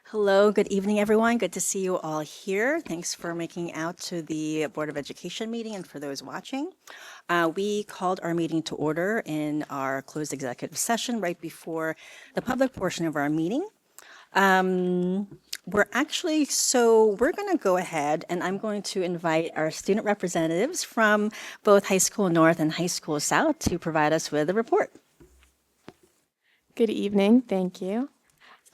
Hello, good evening, everyone. Good to see you all here. Thanks for making out to the Board of Education meeting and for those watching. We called our meeting to order in our closed executive session right before the public portion of our meeting. We're going to go ahead and I'm going to invite our student representatives from both High School North and High School South to provide us with a report. Good evening, thank you.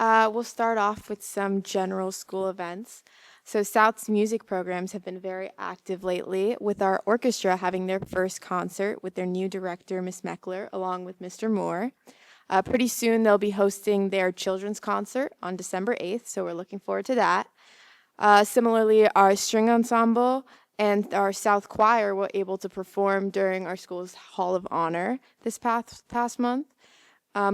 We'll start off with some general school events. So South's music programs have been very active lately, with our orchestra having their first concert with their new director, Miss Meckler, along with Mr. Moore. Pretty soon they'll be hosting their children's concert on December 8th, so we're looking forward to that. Similarly, our string ensemble and our South Choir were able to perform during our school's Hall of Honor this past month.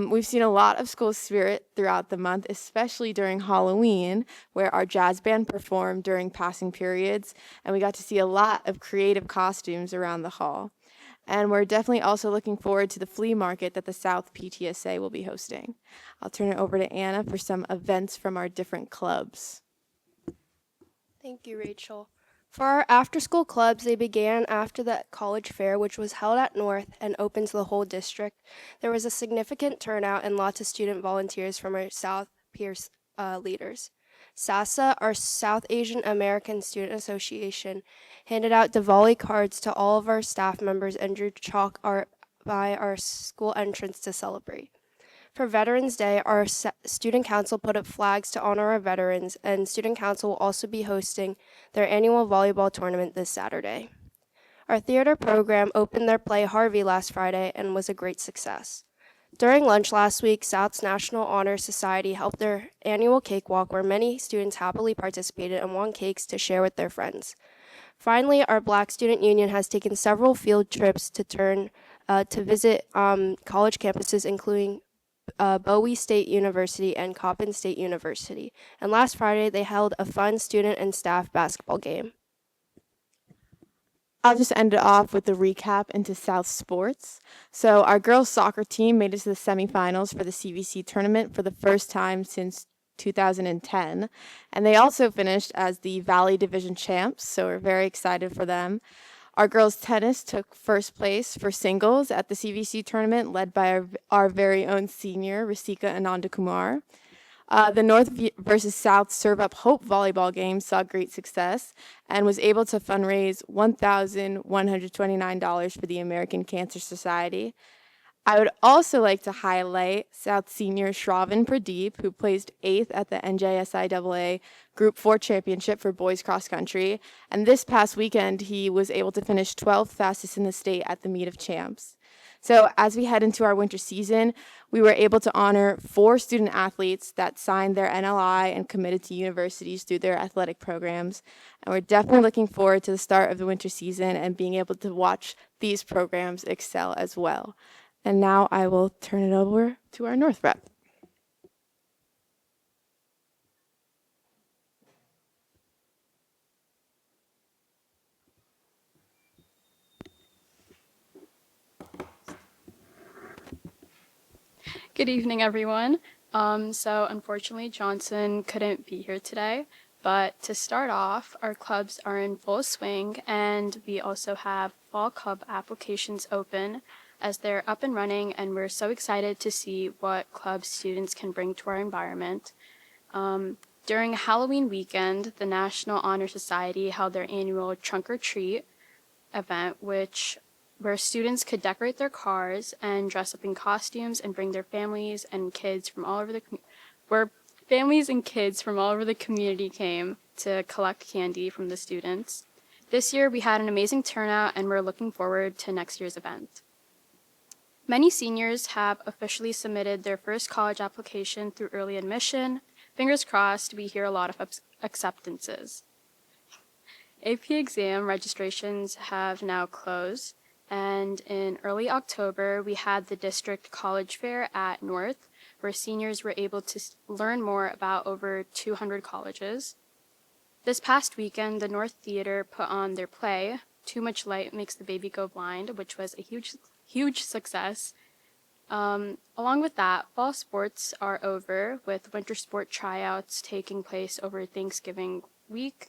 We've seen a lot of school spirit throughout the month, especially during Halloween, where our jazz band performed during passing periods, and we got to see a lot of creative costumes around the hall. And we're definitely also looking forward to the flea market that the South PTSA will be hosting. I'll turn it over to Anna for some events from our different clubs. Thank you, Rachel. For our after-school clubs, they began after the college fair, which was held at North and open to the whole district. There was a significant turnout and lots of student volunteers from our South peers leaders. SASA, our South Asian American Student Association, handed out Diwali cards to all of our staff members and drew chalk art by our school entrance to celebrate. For Veterans Day, our student council put up flags to honor our veterans, and student council will also be hosting their annual volleyball tournament this Saturday. Our theater program opened their play Harvey last Friday and was a great success. During lunch last week, South's National Honor Society held their annual cakewalk where many students happily participated and won cakes to share with their friends. Finally, our Black Student Union has taken several field trips to visit college campuses, including Bowie State University and Coppin State University. And last Friday, they held a fun student and staff basketball game. I'll just end it off with a recap into South sports. So our girls soccer team made it to the semifinals for the CVC tournament for the first time since 2010. And they also finished as the Valley Division champs, so we're very excited for them. Our girls tennis took first place for singles at the CVC tournament, led by our very own senior, Rasika Anandakumar. The North versus South Serve Up Hope volleyball game saw great success and was able to fundraise $1,129 for the American Cancer Society. I would also like to highlight South senior Shravan Pradeep, who placed 8th at the NJSIAA Group 4 Championship for boys cross country. And this past weekend, he was able to finish 12th fastest in the state at the Meet of Champs. So as we head into our winter season, we were able to honor 4 student athletes that signed their NLI and committed to universities through their athletic programs. And we're definitely looking forward to the start of the winter season and being able to watch these programs excel as well. And now I will turn it over to our North rep. Good evening, everyone. So unfortunately, Johnson couldn't be here today, but to start off, our clubs are in full swing, and we also have fall club applications open as they're up and running, and we're so excited to see what club students can bring to our environment. During Halloween weekend, the National Honor Society held their annual Trunk or Treat event, where students could decorate their cars and dress up in costumes and bring their families and kids from all over where families and kids from all over the community came to collect candy from the students. This year we had an amazing turnout and we're looking forward to next year's event. Many seniors have officially submitted their first college application through early admission. Fingers crossed, we hear a lot of acceptances. AP exam registrations have now closed, and in early October, we had the district college fair at North, where seniors were able to learn more about over 200 colleges. This past weekend, the North Theater put on their play, Too Much Light Makes the Baby Go Blind, which was a huge success. Along with that, fall sports are over with winter sport tryouts taking place over Thanksgiving week,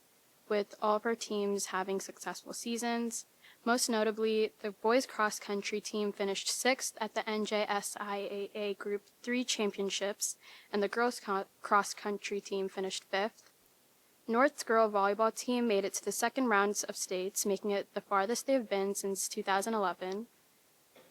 with all of our teams having successful seasons. Most notably, the boys cross country team finished sixth at the NJSIAA Group 3 Championships, and the girls cross country team finished fifth. North's girl volleyball team made it to the second rounds of states, making it the farthest they've been since 2011.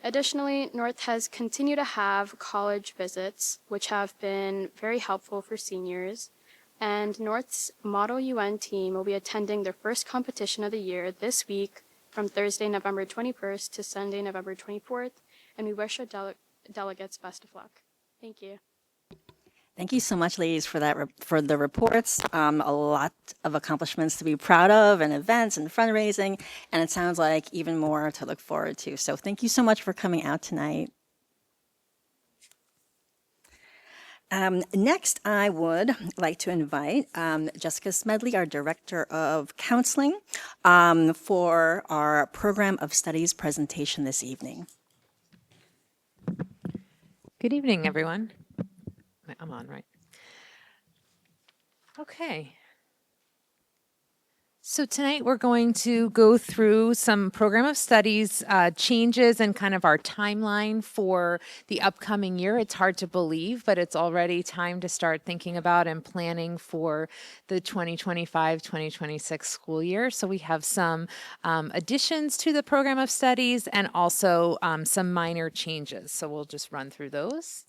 Additionally, North has continued to have college visits, which have been very helpful for seniors. And North's Model UN team will be attending their first competition of the year this week from Thursday, November 21st to Sunday, November 24th. And we wish our delegates best of luck. Thank you. Thank you so much, ladies, for that for the reports. A lot of accomplishments to be proud of, and events and fundraising, and it sounds like even more to look forward to. So thank you so much for coming out tonight. Next, I would like to invite Jessica Smedley, our Director of Counseling, for our Program of Studies presentation this evening. Good evening, everyone. I'm on, right? Okay. So tonight we're going to go through some program of studies changes and kind of our timeline for the upcoming year. It's hard to believe, but it's already time to start thinking about and planning for the 2025-2026 school year. So we have some additions to the program of studies and also some minor changes. So we'll just run through those.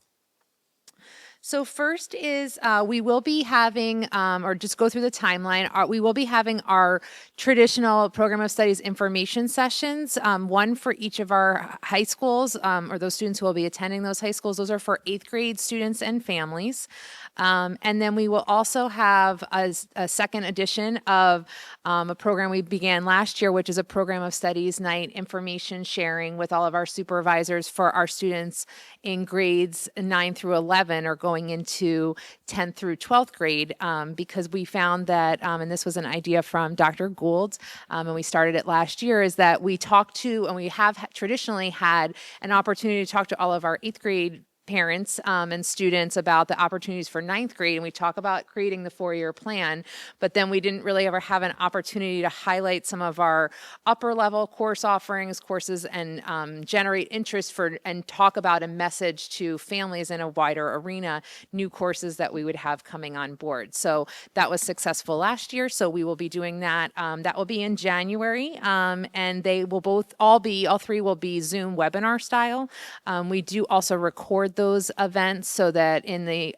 So first is we will be having, or just go through the timeline, we will be having our traditional program of studies information sessions, one for each of our high schools, or those students who will be attending those high schools. Those are for 8th grade students and families. And then we will also have a second edition of a program we began last year, which is a program of studies night information sharing with all of our supervisors for our students in grades 9 through 11 or going into 10th through 12th grade, because we found that, and this was an idea from Dr. Gould, and we started it last year, is that we talked to, and we have traditionally had an opportunity to talk to all of our 8th grade parents and students about the opportunities for 9th grade, and we talk about creating the 4-year plan, but then we didn't really ever have an opportunity to highlight some of our upper level course offerings, courses, and generate interest for and talk about a message to families in a wider arena, new courses that we would have coming on board. So that was successful last year, so we will be doing that. That will be in January, and they will all three will be Zoom webinar style. We do also record those events so that in the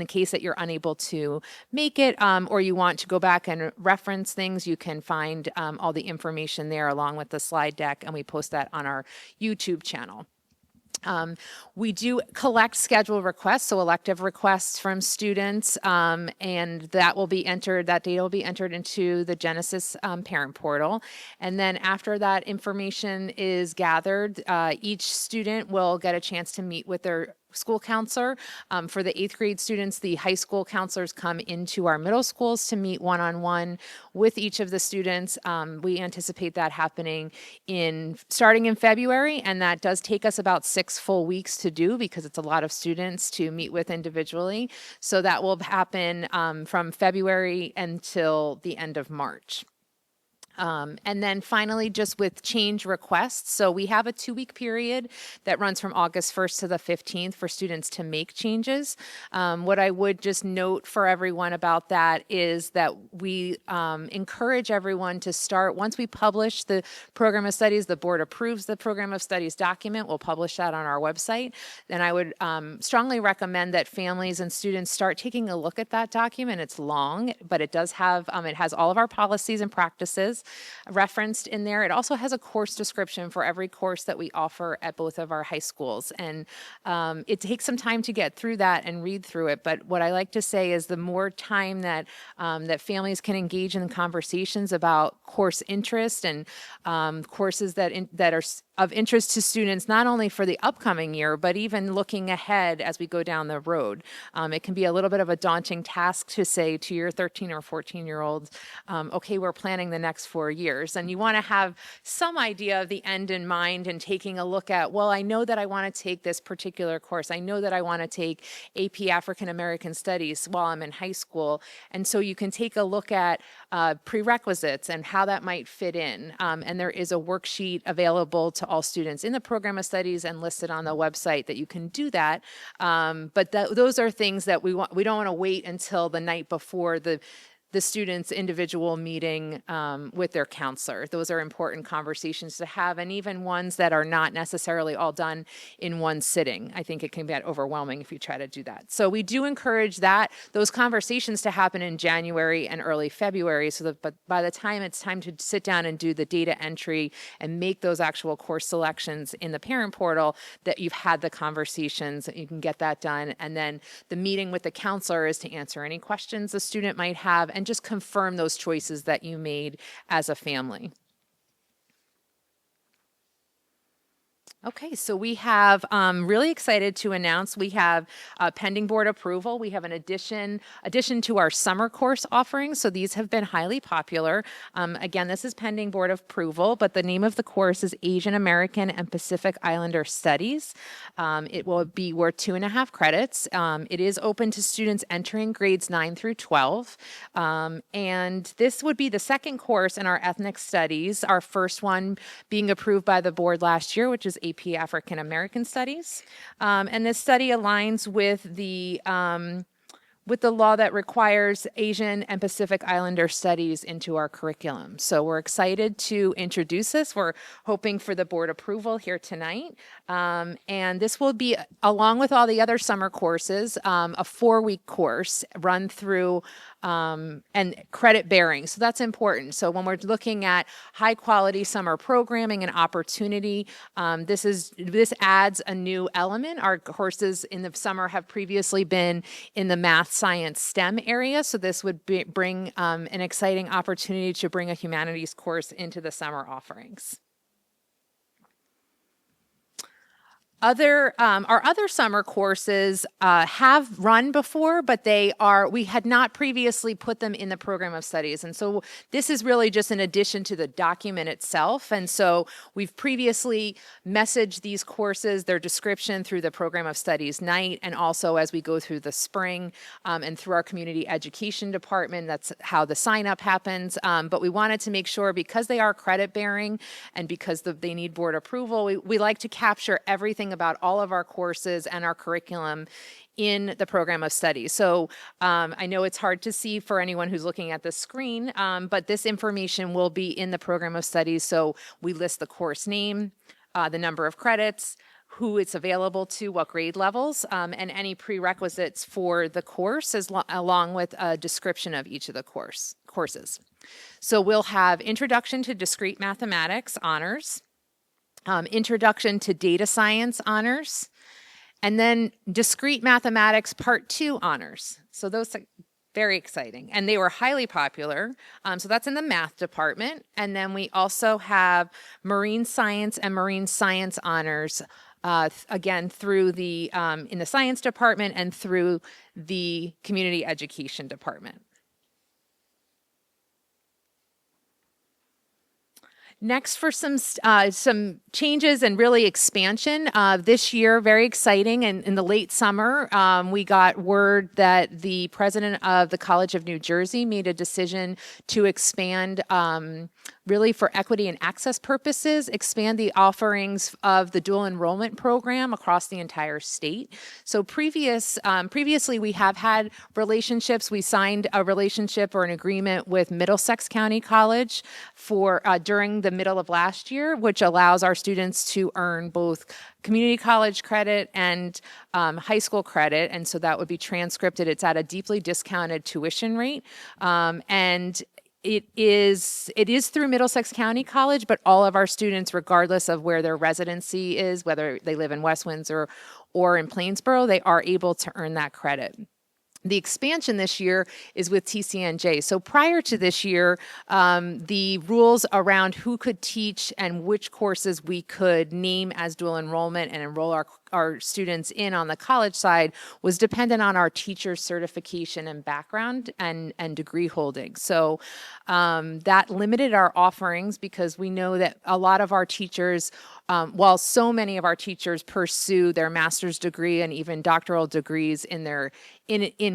case that you're unable to make it, or you want to go back and reference things, you can find all the information there along with the slide deck, and we post that on our YouTube channel. We do collect schedule requests, so elective requests from students, and that data will be entered into the Genesis parent portal. And then after that information is gathered, each student will get a chance to meet with their school counselor. For the 8th grade students, the high school counselors come into our middle schools to meet one-on-one with each of the students. We anticipate that happening starting in February, and that does take us about 6 full weeks to do because it's a lot of students to meet with individually. So that will happen from February until the end of March. And then finally, just with change requests. So we have a 2-week period that runs from August 1st to the 15th for students to make changes. What I would just note for everyone about that is that we encourage everyone to start, once we publish the program of studies, the board approves the program of studies document, we'll publish that on our website. Then I would strongly recommend that families and students start taking a look at that document. It's long, but it does have, it has all of our policies and practices referenced in there. It also has a course description for every course that we offer at both of our high schools. And it takes some time to get through that and read through it. But what I like to say is the more time that that families can engage in conversations about course interest and courses that are of interest to students, not only for the upcoming year, but even looking ahead as we go down the road. It can be a little bit of a daunting task to say to your 13 or 14-year-olds, okay, we're planning the next 4 years. And you want to have some idea of the end in mind and taking a look at, well, I know that I want to take this particular course. I know that I want to take AP African American Studies while I'm in high school. And so you can take a look at prerequisites and how that might fit in. And there is a worksheet available to all students in the program of studies and listed on the website that you can do that. But those are things that we don't want to wait until the night before the student's individual meeting with their counselor. Those are important conversations to have, and even ones that are not necessarily all done in one sitting. I think it can get overwhelming if you try to do that. So we do encourage those conversations to happen in January and early February, so that but by the time it's time to sit down and do the data entry and make those actual course selections in the parent portal, that you've had the conversations, and you can get that done. And then the meeting with the counselor is to answer any questions the student might have and just confirm those choices that you made as a family. Okay, so we have really excited to announce we have pending board approval. We have an addition to our summer course offerings. So these have been highly popular. Again, this is pending board approval, but the name of the course is Asian American and Pacific Islander Studies. It will be worth 2.5 credits. It is open to students entering grades 9 through 12. And this would be the second course in our ethnic studies, our first one being approved by the board last year, which is AP African American Studies. And this study aligns with the law that requires Asian and Pacific Islander studies into our curriculum. So we're excited to introduce this. We're hoping for the board approval here tonight. And this will be, along with all the other summer courses, a 4-week course run through and credit bearing. So that's important. So when we're looking at high quality summer programming and opportunity, this adds a new element. Our courses in the summer have previously been in the math, science, STEM area. So this would bring an exciting opportunity to bring a humanities course into the summer offerings. Our other summer courses have run before, but we had not previously put them in the program of studies. And so this is really just an addition to the document itself. And so we've previously messaged these courses, their description through the program of studies night, and also as we go through the spring and through our community education department. That's how the sign up happens. But we wanted to make sure, because they are credit bearing and because they need board approval, we like to capture everything about all of our courses and our curriculum in the program of study. So I know it's hard to see for anyone who's looking at the screen, but this information will be in the program of studies. So we list the course name, the number of credits, who it's available to, what grade levels, and any prerequisites for the course, along with a description of each of the courses. So we'll have Introduction to Discrete Mathematics honors, Introduction to Data Science honors, and then Discrete Mathematics Part 2 honors. So those are very exciting. And they were highly popular. So that's in the math department. And then we also have Marine Science and Marine Science honors, again, through in the science department and through the community education department. Next, for some changes and really expansion this year, very exciting. And in the late summer, we got word that the president of the College of New Jersey made a decision to expand, really for equity and access purposes, expand the offerings of the dual enrollment program across the entire state. So previously, we have had relationships. We signed a relationship or an agreement with Middlesex County College for during the middle of last year, which allows our students to earn both community college credit and high school credit. And so that would be transcripted. It's at a deeply discounted tuition rate. And it is through Middlesex County College, but all of our students, regardless of where their residency is, whether they live in West Windsor or in Plainsboro, they are able to earn that credit. The expansion this year is with TCNJ. So prior to this year, the rules around who could teach and which courses we could name as dual enrollment and enroll our students in on the college side was dependent on our teacher certification and background and degree holding. So that limited our offerings because we know that a lot of our teachers, while so many of our teachers pursue their master's degree and even doctoral degrees in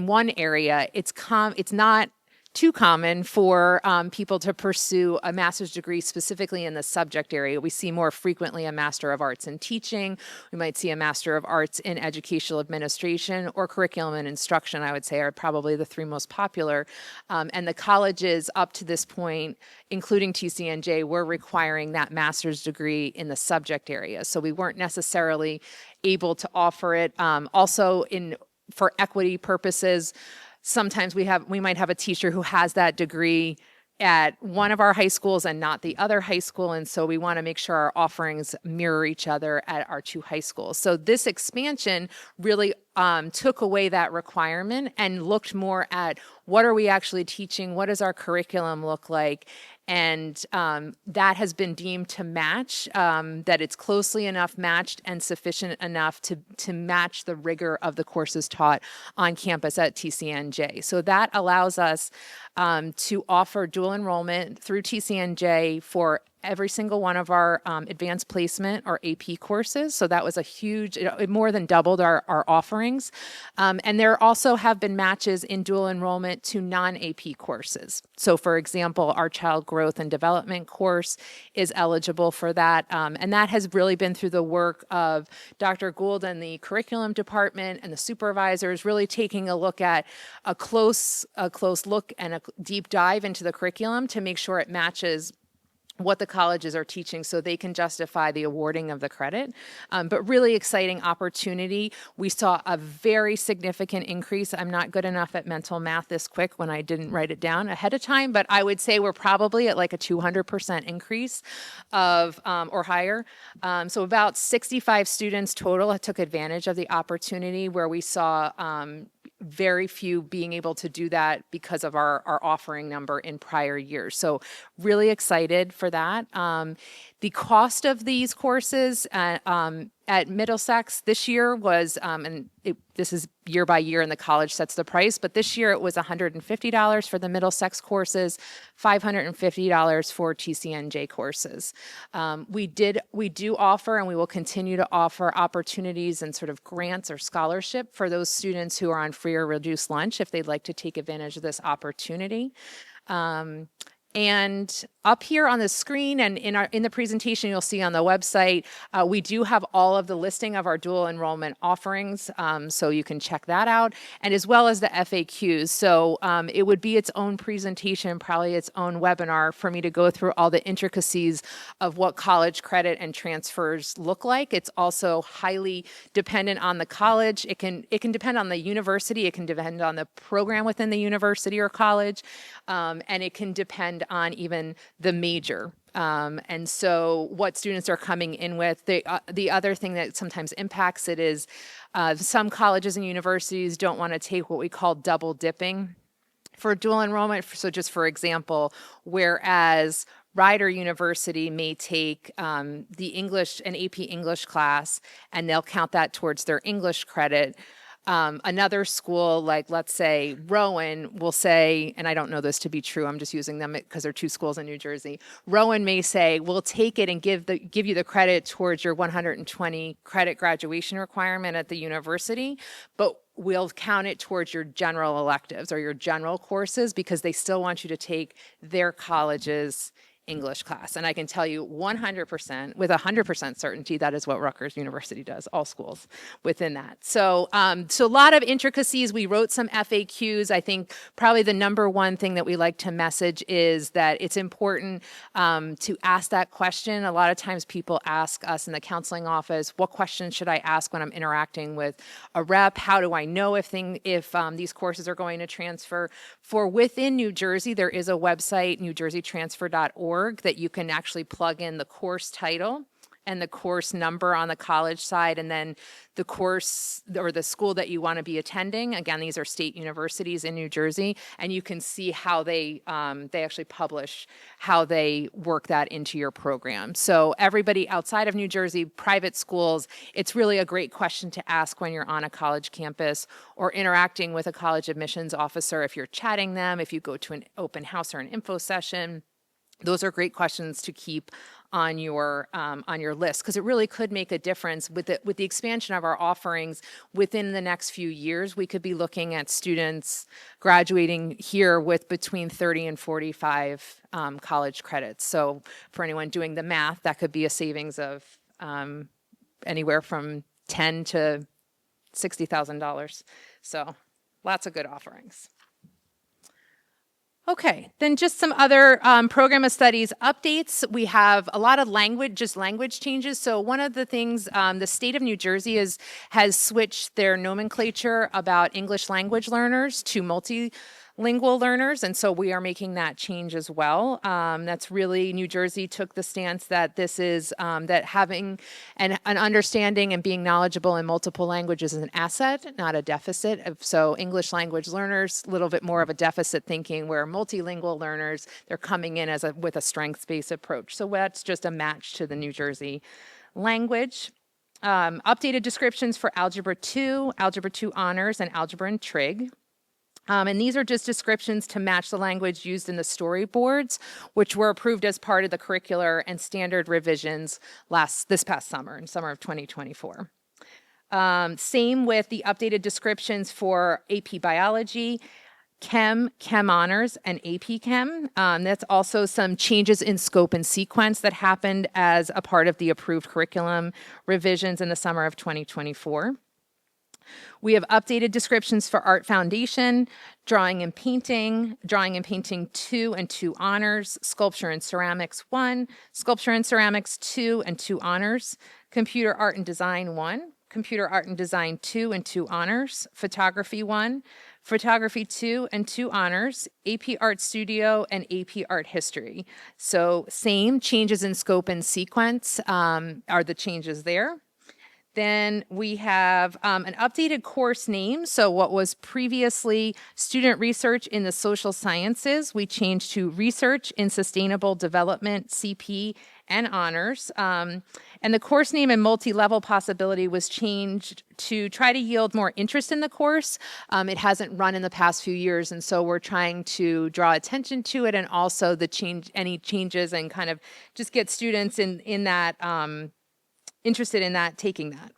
one area, it's not too common for people to pursue a master's degree specifically in the subject area. We see more frequently a Master of Arts in Teaching. We might see a Master of Arts in Educational Administration or Curriculum and Instruction, I would say, are probably the three most popular. And the colleges up to this point, including TCNJ, were requiring that master's degree in the subject area. So we weren't necessarily able to offer it. Also, for equity purposes, sometimes we might have a teacher who has that degree at one of our high schools and not the other high school, and so we want to make sure our offerings mirror each other at our two high schools. So this expansion really took away that requirement and looked more at what are we actually teaching, what does our curriculum look like, and that has been deemed to match, that it's closely enough matched and sufficient enough to match the rigor of the courses taught on campus at TCNJ. So that allows us to offer dual enrollment through TCNJ for every single one of our advanced placement or AP courses. So that was a huge, it more than doubled our offerings. And there also have been matches in dual enrollment to non-AP courses. So for example, our Child Growth and Development course is eligible for that. And that has really been through the work of Dr. Gould and the curriculum department and the supervisors really taking a look at a close look and a deep dive into the curriculum to make sure it matches what the colleges are teaching so they can justify the awarding of the credit. But really exciting opportunity. We saw a very significant increase. I'm not good enough at mental math this quick when I didn't write it down ahead of time, but I would say we're probably at like a 200% increase of or higher. So about 65 students total took advantage of the opportunity where we saw very few being able to do that because of our offering number in prior years. So really excited for that. The cost of these courses at Middlesex this year was, this is year by year and the college sets the price, but this year it was $150 for the Middlesex courses, $550 for TCNJ courses. We do offer and we will continue to offer opportunities and sort of grants or scholarship for those students who are on free or reduced lunch if they'd like to take advantage of this opportunity. And up here on the screen and in the presentation you'll see on the website, we do have all of the listing of our dual enrollment offerings, so you can check that out, and as well as the FAQs. So it would be its own presentation, probably its own webinar for me to go through all the intricacies of what college credit and transfers look like. It's also highly dependent on the college. It can depend on the university, it can depend on the program within the university or college, and it can depend on even the major. And so what students are coming in with. The other thing that sometimes impacts it is some colleges and universities don't want to take what we call double dipping for dual enrollment. So just for example, whereas Rider University may take an AP English class, and they'll count that towards their English credit. Another school, like let's say Rowan, will say, and I don't know this to be true, I'm just using them because they're two schools in New Jersey. Rowan may say, we'll take it and give you the credit towards your 120 credit graduation requirement at the university, but we'll count it towards your general electives or your general courses because they still want you to take their college's English class. And I can tell you 100%, with 100% certainty, that is what Rutgers University does, all schools within that. So so a lot of intricacies. We wrote some FAQs. I think probably the number one thing that we like to message is that it's important to ask that question. A lot of times people ask us in the counseling office, what questions should I ask when I'm interacting with a rep? How do I know if these courses are going to transfer? For within New Jersey, there is a website, newjerseytransfer.org, that you can actually plug in the course title and the course number on the college side, and then the course or the school that you want to be attending. Again, these are state universities in New Jersey, and you can see how they actually publish how they work that into your program. So everybody outside of New Jersey, private schools, it's really a great question to ask when you're on a college campus or interacting with a college admissions officer. If you're chatting them, if you go to an open house or an info session, those are great questions to keep on your list, because it really could make a difference with the expansion of our offerings. Within the next few years, we could be looking at students graduating here with between 30 and 45 college credits. So for anyone doing the math, that could be a savings of anywhere from $10,000 to $60,000. So lots of good offerings. Okay, then just some other program of studies updates. We have a lot of language changes. So one of the things, the state of New Jersey has switched their nomenclature about English language learners to multilingual learners, and so we are making that change as well. That's really, New Jersey took the stance that this is, that having an understanding and being knowledgeable in multiple languages is an asset, not a deficit. So English language learners, a little bit more of a deficit thinking, where multilingual learners, they're coming in with a strengths-based approach. So that's just a match to the New Jersey language. Updated descriptions for Algebra 2 Honors, and Algebra and Trig. And these are just descriptions to match the language used in the storyboards, which were approved as part of the curricular and standard revisions this past summer, in summer of 2024. Same with the updated descriptions for AP Biology, Chem Honors, and AP Chem. That's also some changes in scope and sequence that happened as a part of the approved curriculum revisions in the summer of 2024. We have updated descriptions for Art Foundation, Drawing and Painting 2 and 2 Honors, Sculpture and Ceramics 1, Sculpture and Ceramics 2 and 2 Honors, Computer Art and Design 1, Computer Art and Design 2 and 2 Honors, Photography 1, Photography 2 and 2 Honors, AP Art Studio, and AP Art History. So same changes in scope and sequence are the changes there. Then we have an updated course name. So what was previously Student Research in the Social Sciences, we changed to Research in Sustainable Development, CP, and Honors. And the course name and multi-level possibility was changed to try to yield more interest in the course. It hasn't run in the past few years, and so we're trying to draw attention to it, and also any changes, and kind of just get students in that interested in that, taking that.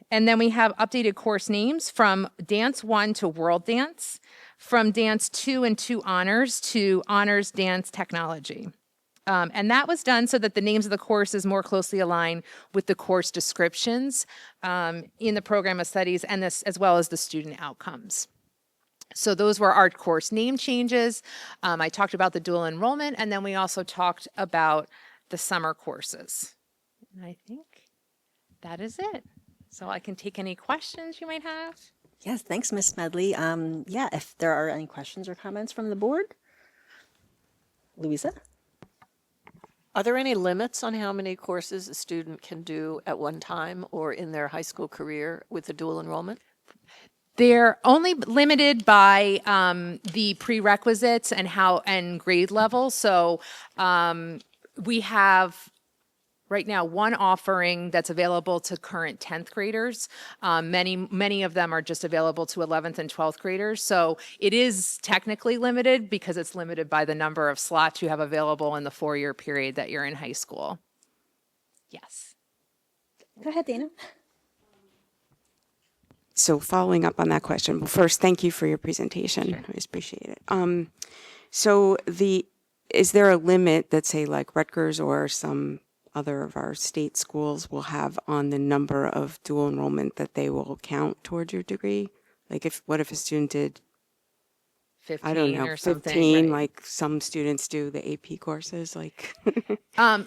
And then we have updated course names from Dance 1 to World Dance, from Dance 2 and 2 Honors to Honors Dance Technology. And that was done so that the names of the courses more closely align with the course descriptions in the program of studies, and this as well as the student outcomes. So those were our course name changes. I talked about the dual enrollment, and then we also talked about the summer courses. And I think that is it. So I can take any questions you might have. Yes, thanks, Ms. Medley. Yeah, if there are any questions or comments from the board. Louisa? Are there any limits on how many courses a student can do at one time or in their high school career with the dual enrollment? They're only limited by the prerequisites and grade level. So we have right now one offering that's available to current 10th graders. Many of them are just available to 11th and 12th graders. So it is technically limited because it's limited by the number of slots you have available in the 4-year period that you're in high school. Yes. Go ahead, Dana. So following up on that question, well, first, thank you for your presentation. Sure. I just appreciate it. So is there a limit that, say, like Rutgers or some other of our state schools will have on the number of dual enrollment that they will count towards your degree? Like, what if a student did 15 I don't know, or something. 15, right. like some students do the AP courses, like.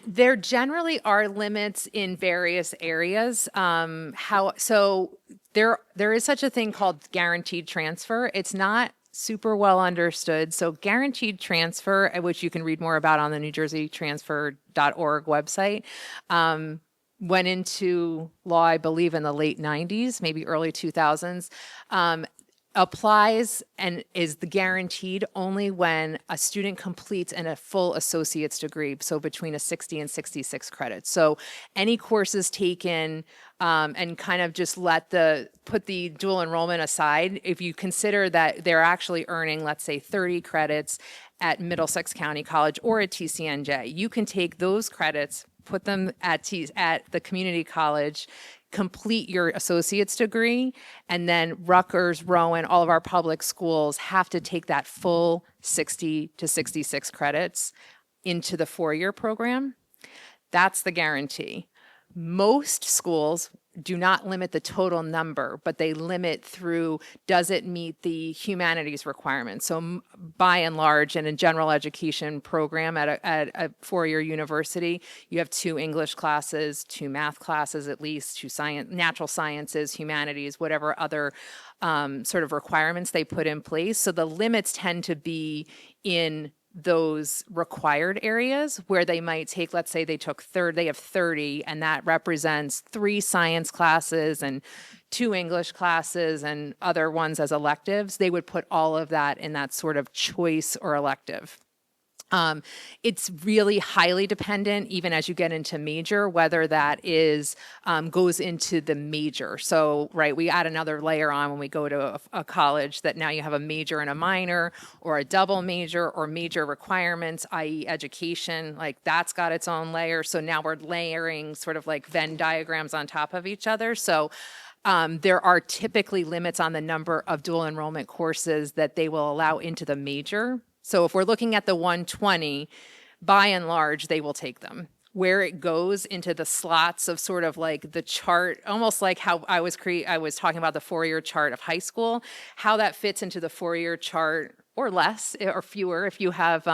There generally are limits in various areas. So there is such a thing called guaranteed transfer. It's not super well understood. So guaranteed transfer, which you can read more about on the NewJerseyTransfer.org website, went into law, I believe, in the late 90s, maybe early 2000s, applies and is the guaranteed only when a student completes a full associate's degree, so between a 60 and 66 credits. So any courses taken, and kind of just put the dual enrollment aside, if you consider that they're actually earning, let's say, 30 credits at Middlesex County College or at TCNJ, you can take those credits, put them at the community college, complete your associate's degree, and then Rutgers, Rowan, all of our public schools have to take that full 60 to 66 credits into the 4-year program. That's the guarantee. Most schools do not limit the total number, but they limit through, does it meet the humanities requirements? So by and large, in a general education program at a 4-year university, you have 2 English classes, 2 math classes at least, 2 natural sciences, humanities, whatever other sort of requirements they put in place. So the limits tend to be in those required areas where they might take, let's say they have 30, and that represents 3 science classes and 2 English classes and other ones as electives. They would put all of that in that sort of choice or elective. It's really highly dependent, even as you get into major, whether that is goes into the major. So, right, we add another layer on when we go to a college, that now you have a major and a minor, or a double major, or major requirements, i.e. education, like that's got its own layer. So now we're layering sort of like Venn diagrams on top of each other. So there are typically limits on the number of dual enrollment courses that they will allow into the major. So if we're looking at the 120, by and large, they will take them. Where it goes into the slots of sort of like the chart, almost like how I was talking about the 4-year chart of high school, how that fits into the 4-year chart, or less or fewer if you have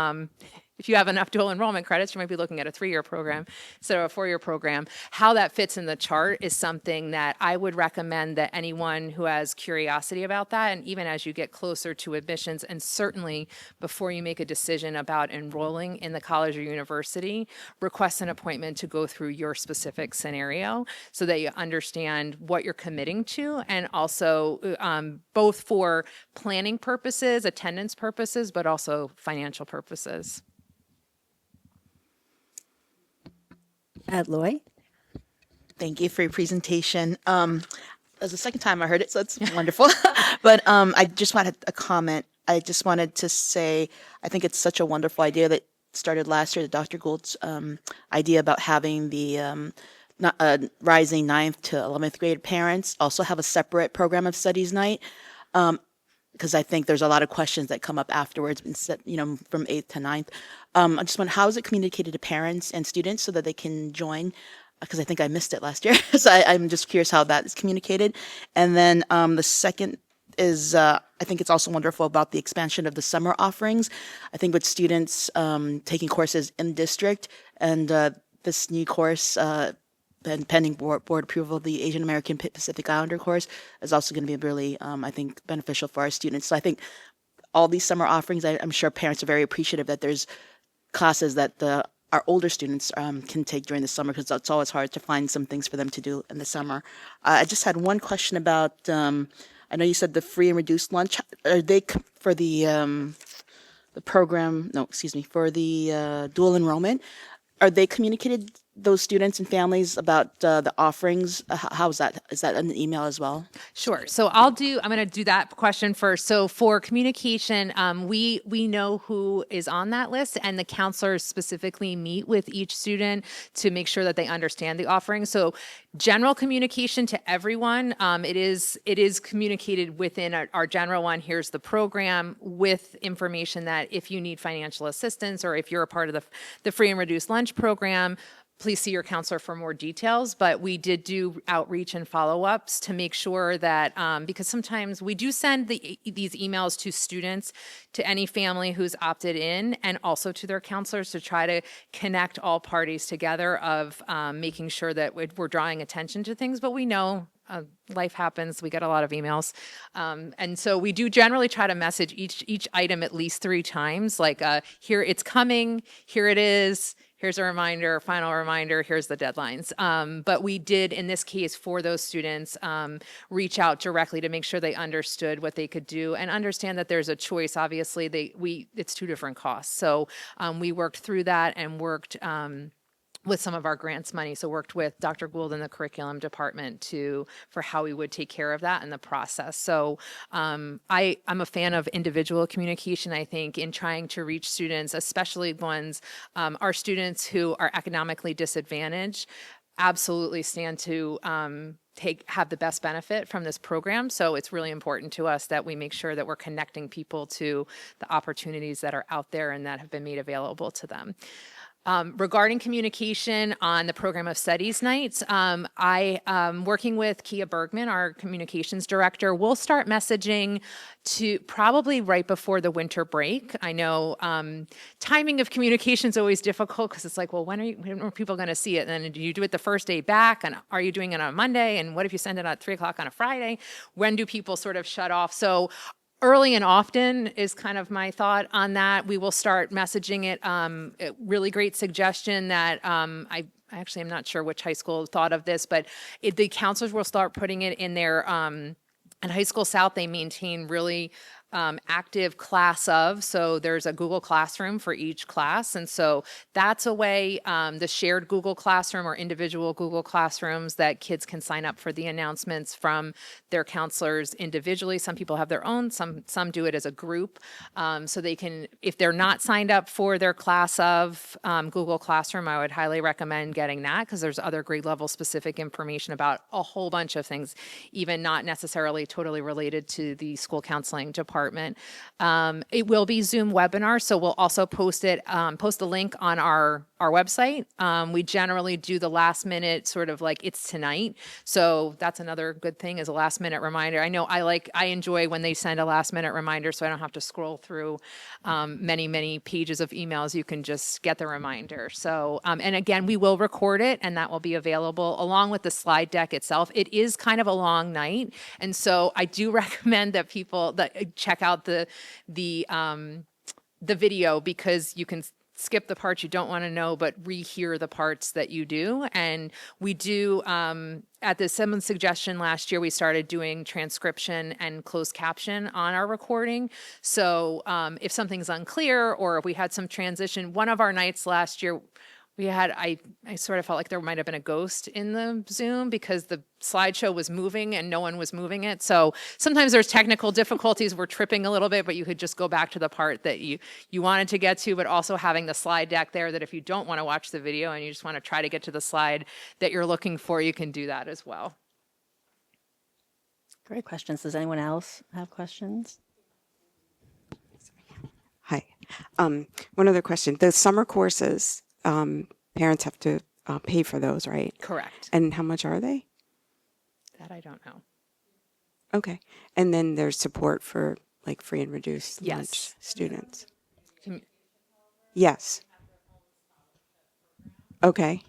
enough dual enrollment credits. You might be looking at a 3-year program instead of a 4-year program. How that fits in the chart is something that I would recommend that anyone who has curiosity about that, and even as you get closer to admissions, and certainly before you make a decision about enrolling in the college or university, request an appointment to go through your specific scenario so that you understand what you're committing to, and also both for planning purposes, attendance purposes, but also financial purposes. Loy? Thank you for your presentation. That's the second time I heard it, so it's wonderful. But I just wanted a comment. I just wanted to say I think it's such a wonderful idea that started last year, Dr. Gould's idea about having the rising 9th to 11th grade parents also have a separate program of studies night. Because I think there's a lot of questions that come up afterwards, from 8th to 9th. I just wonder, how is it communicated to parents and students so that they can join? Because I think I missed it last year. So I'm just curious how that is communicated. And then the second is, I think it's also wonderful about the expansion of the summer offerings. I think with students taking courses in district, and this new course, and pending board approval, the Asian American Pacific Islander course is also going to be really, I think, beneficial for our students. So I think all these summer offerings, I'm sure parents are very appreciative that there's classes that our older students can take during the summer, because it's always hard to find some things for them to do in the summer. I just had one question about, I know you said the free and reduced lunch. Are they for the program, no, excuse me, for the dual enrollment? Are they communicated, those students and families, about the offerings? How is that? Is that in the email as well? Sure. So I'm going to do that question first. So for communication, we know who is on that list, and the counselors specifically meet with each student to make sure that they understand the offering. So general communication to everyone, it is communicated within our general one. Here's the program, with information that if you need financial assistance, or if you're a part of the free and reduced lunch program, please see your counselor for more details. But we did do outreach and follow-ups to make sure that, because sometimes we do send these emails to students, to any family who's opted in, and also to their counselors, to try to connect all parties together of making sure that we're drawing attention to things. But we know life happens. We get a lot of emails. And so we do generally try to message each item at least 3 times, like here it's coming, here it is, here's a reminder, final reminder, here's the deadlines. But we did, in this case, for those students, reach out directly to make sure they understood what they could do and understand that there's a choice. Obviously, it's two different costs. So we worked through that and worked with some of our grants money. So worked with Dr. Gould in the curriculum department for how we would take care of that in the process. So I'm a fan of individual communication. I think in trying to reach students, especially ones, our students who are economically disadvantaged, absolutely stand to have the best benefit from this program. So it's really important to us that we make sure that we're connecting people to the opportunities that are out there and that have been made available to them. Regarding communication on the program of studies nights, I am working with Kia Bergman, our communications director. We'll start messaging to probably right before the winter break. I know timing of communication is always difficult because it's like, well, when are people going to see it? And then do you do it the first day back? And are you doing it on Monday? And what if you send it at 3 o'clock on a Friday? When do people sort of shut off? So early and often is kind of my thought on that. We will start messaging it. A really great suggestion that I actually am not sure which high school thought of this, but the counselors will start putting it in their, at High School South, they maintain really active class of, so there's a Google Classroom for each class. And so that's a way, the shared Google Classroom or individual Google Classrooms that kids can sign up for the announcements from their counselors individually. Some people have their own, some do it as a group. So they can, if they're not signed up for their class of Google Classroom, I would highly recommend getting that because there's other grade level specific information about a whole bunch of things, even not necessarily totally related to the school counseling department. It will be Zoom webinar, so we'll also post the link on our website. We generally do the last minute sort of like it's tonight. So that's another good thing is a last minute reminder. I know I enjoy when they send a last minute reminder so I don't have to scroll through many pages of emails. You can just get the reminder. So, and again, we will record it and that will be available along with the slide deck itself. It is kind of a long night. And so I do recommend that people check out the video because you can skip the parts you don't want to know, but rehear the parts that you do. And we do, at the someone's suggestion last year, we started doing transcription and closed caption on our recording. So if something's unclear or if we had some transition, one of our nights last year, we had, I sort of felt like there might have been a ghost in the Zoom because the slideshow was moving and no one was moving it. So sometimes there's technical difficulties. We're tripping a little bit, but you could just go back to the part that you wanted to get to, but also having the slide deck there that if you don't want to watch the video and you just want to try to get to the slide that you're looking for, you can do that as well. Great questions. Does anyone else have questions? Hi. One other question. The summer courses, parents have to pay for those, right? Correct. And how much are they? That I don't know. Okay. And then there's support for like free and reduced Yes. lunch students. Commu- Yes. Okay.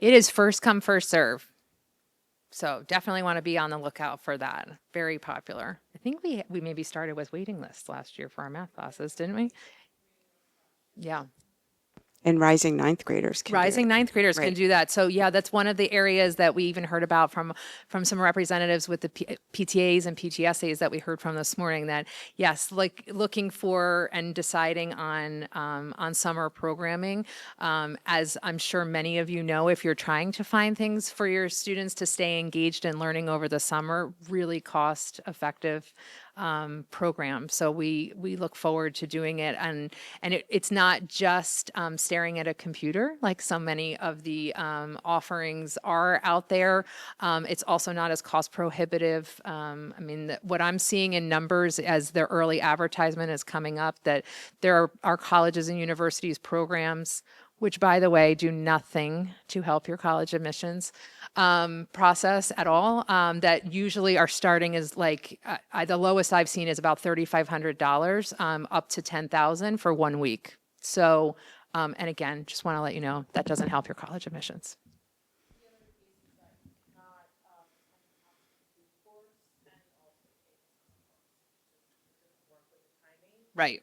It is first come, first serve. So definitely want to be on the lookout for that. Very popular. I think we maybe started with waiting lists last year for our math classes, didn't we? Yeah. And rising ninth graders can do Rising it. ninth graders can Right. do that. So yeah, that's one of the areas that we even heard about from some representatives with the PTAs and PTSAs that we heard from this morning. That yes, like looking for and deciding on summer programming. As I'm sure many of you know, if you're trying to find things for your students to stay engaged in learning over the summer, really cost effective program. So we look forward to doing it, and it's not just staring at a computer like so many of the offerings are out there. It's also not as cost prohibitive. I mean, what I'm seeing in numbers as the early advertisement is coming up that there are colleges and universities programs which, by the way, do nothing to help your college admissions process at all, that usually are starting as like, the lowest I've seen is about $3,500 up to $10,000 for 1 week. So, and again, just want to let you know that doesn't help your college admissions. Right.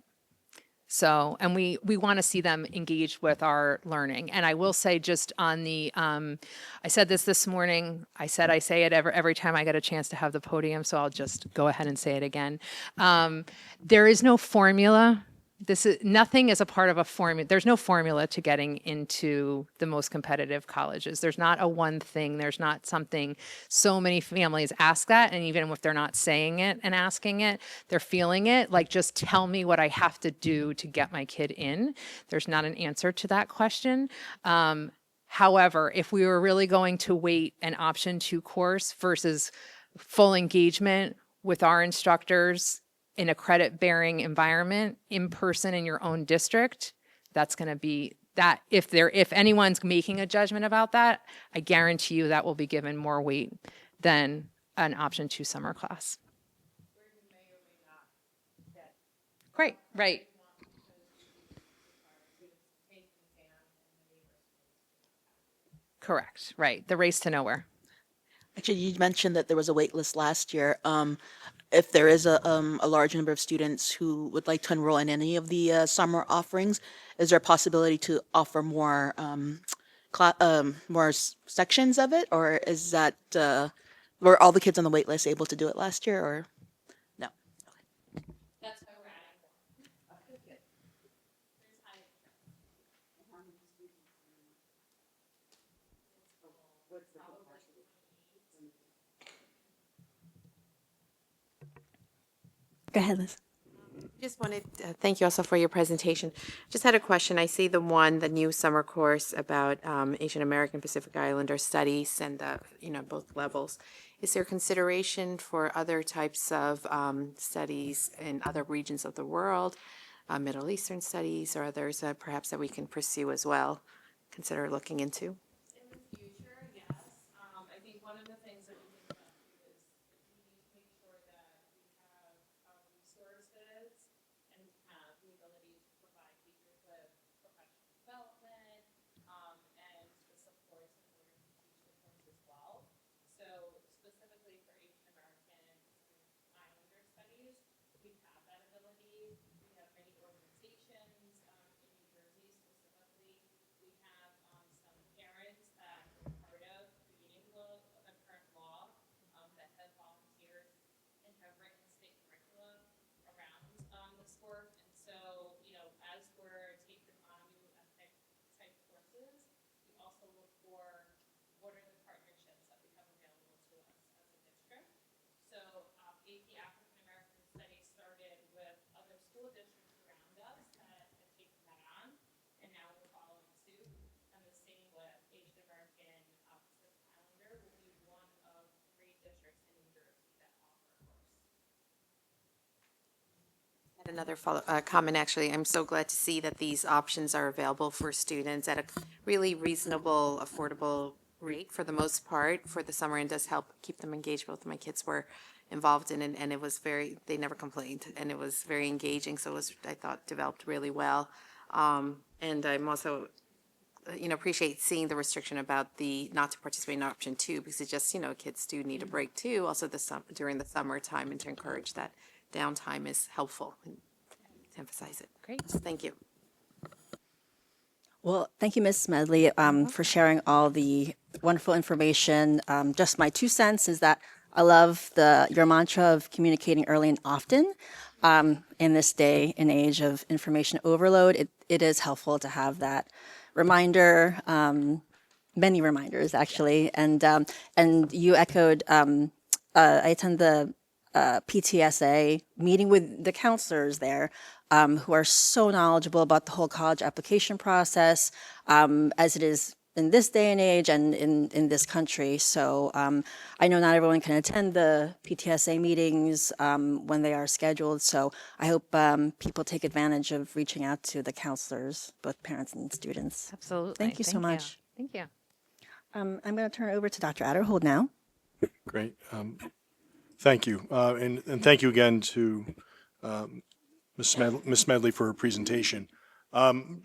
So, and we want to see them engaged with our learning. And I will say, just on the, I said this morning, I say it every time I get a chance to have the podium, so I'll just go ahead and say it again. There is no formula. Nothing is a part of a formula. There's no formula to getting into the most competitive colleges. There's not a one thing. There's not something. So many families ask that, and even if they're not saying it and asking it, they're feeling it. Like, just tell me what I have to do to get my kid in. There's not an answer to that question. However, if we were really going to weight an option 2 course versus full engagement with our instructors in a credit-bearing environment, in person in your own district, that's going to be that. If anyone's making a judgment about that, I guarantee you that will be given more weight than an option 2 summer class. Great, right. Correct, right. The race to nowhere. Actually, you mentioned that there was a wait list last year. If there is a large number of students who would like to enroll in any of the summer offerings, is there a possibility to offer more sections of it, or is that were all the kids on the wait list able to do it last year, or no? Go ahead, Liz. Just wanted to thank you also for your presentation. Just had a question. I see the new summer course about Asian American Pacific Islander studies and both levels. Is there consideration for other types of studies in other regions of the world, Middle Eastern studies, or others perhaps that we can pursue as well, consider looking into? I think one of the things that we think about too is we need to make sure that we have resources and we have the ability to provide teachers with professional development and the supports in order to teach the course as well. So specifically for Asian American Islander studies, we have that ability. We have many organizations in New Jersey specifically. We have some parents that were part of creating the current law that have volunteered and have written state curriculum around this work. And so, as we're taking on new ethnic type courses, we also look for what are the partnerships that we have available to us as a district. So AP African American Studies started with other school districts around us that had taken that on, and now we're following suit. And the same with Asian American Pacific Islander will be one of 3 districts in New Jersey that offer a course. Another comment, actually. I'm so glad to see that these options are available for students at a really reasonable, affordable rate for the most part for the summer, and does help keep them engaged. Both of my kids were involved in it, and it was they never complained, and it was very engaging. So it was, I thought, developed really well. And I'm also, appreciate seeing the restriction about the not to participate in option 2, because it just, kids do need a break too. Also during the summertime, and to encourage that downtime is helpful, and to emphasize it. Great. So thank you. Well, thank you, Ms. Smedley, for sharing all the wonderful information. Just my 2 cents is that I love your mantra of communicating early and often. In this day and age of information overload, it is helpful to have that reminder, many reminders actually. And you echoed, I attend the PTSA meeting with the counselors there, who are so knowledgeable about the whole college application process, as it is in this day and age and in this country. So I know not everyone can attend the PTSA meetings when they are scheduled. So I hope people take advantage of reaching out to the counselors, both parents and students. Absolutely. Thank you so much. Thank you. I'm going to turn it over to Dr. Adderhold now. Great. Thank you. And thank you again to Ms. Smedley for her presentation.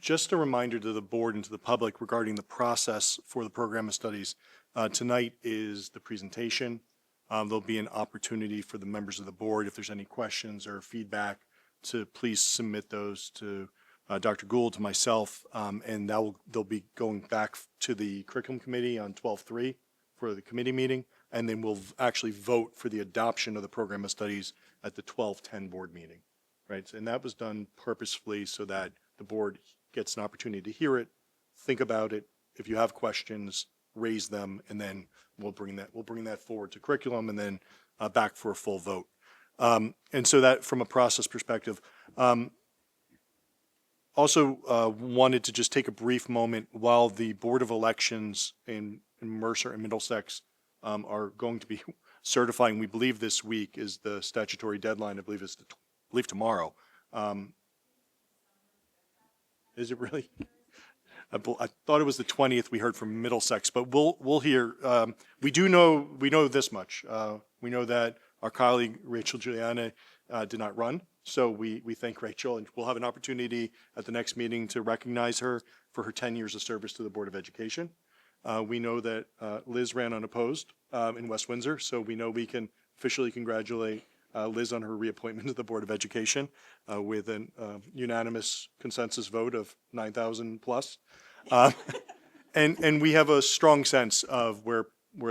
Just a reminder to the board and to the public regarding the process for the program of studies. Tonight is the presentation. There'll be an opportunity for the members of the board, if there's any questions or feedback, to please submit those to Dr. Gould, to myself, and they'll be going back to the curriculum committee on 12/3 for the committee meeting, and then we'll actually vote for the adoption of the program of studies at the 12/10 board meeting, right? And that was done purposefully so that the board gets an opportunity to hear it, think about it. If you have questions, raise them, and then we'll bring that forward to curriculum and then back for a full vote. And so that, from a process perspective, also wanted to just take a brief moment while the Board of Elections in Mercer and Middlesex are going to be certifying. We believe this week is the statutory deadline. I believe tomorrow. Is it really? I thought it was the 20th. We heard from Middlesex, but we'll hear. We know this much. We know that our colleague Rachel Giuliani did not run, so we thank Rachel, and we'll have an opportunity at the next meeting to recognize her for her 10 years of service to the Board of Education. We know that Liz ran unopposed in West Windsor, so we know we can officially congratulate Liz on her reappointment to the Board of Education with an unanimous consensus vote of 9,000 plus. And we have a strong sense of where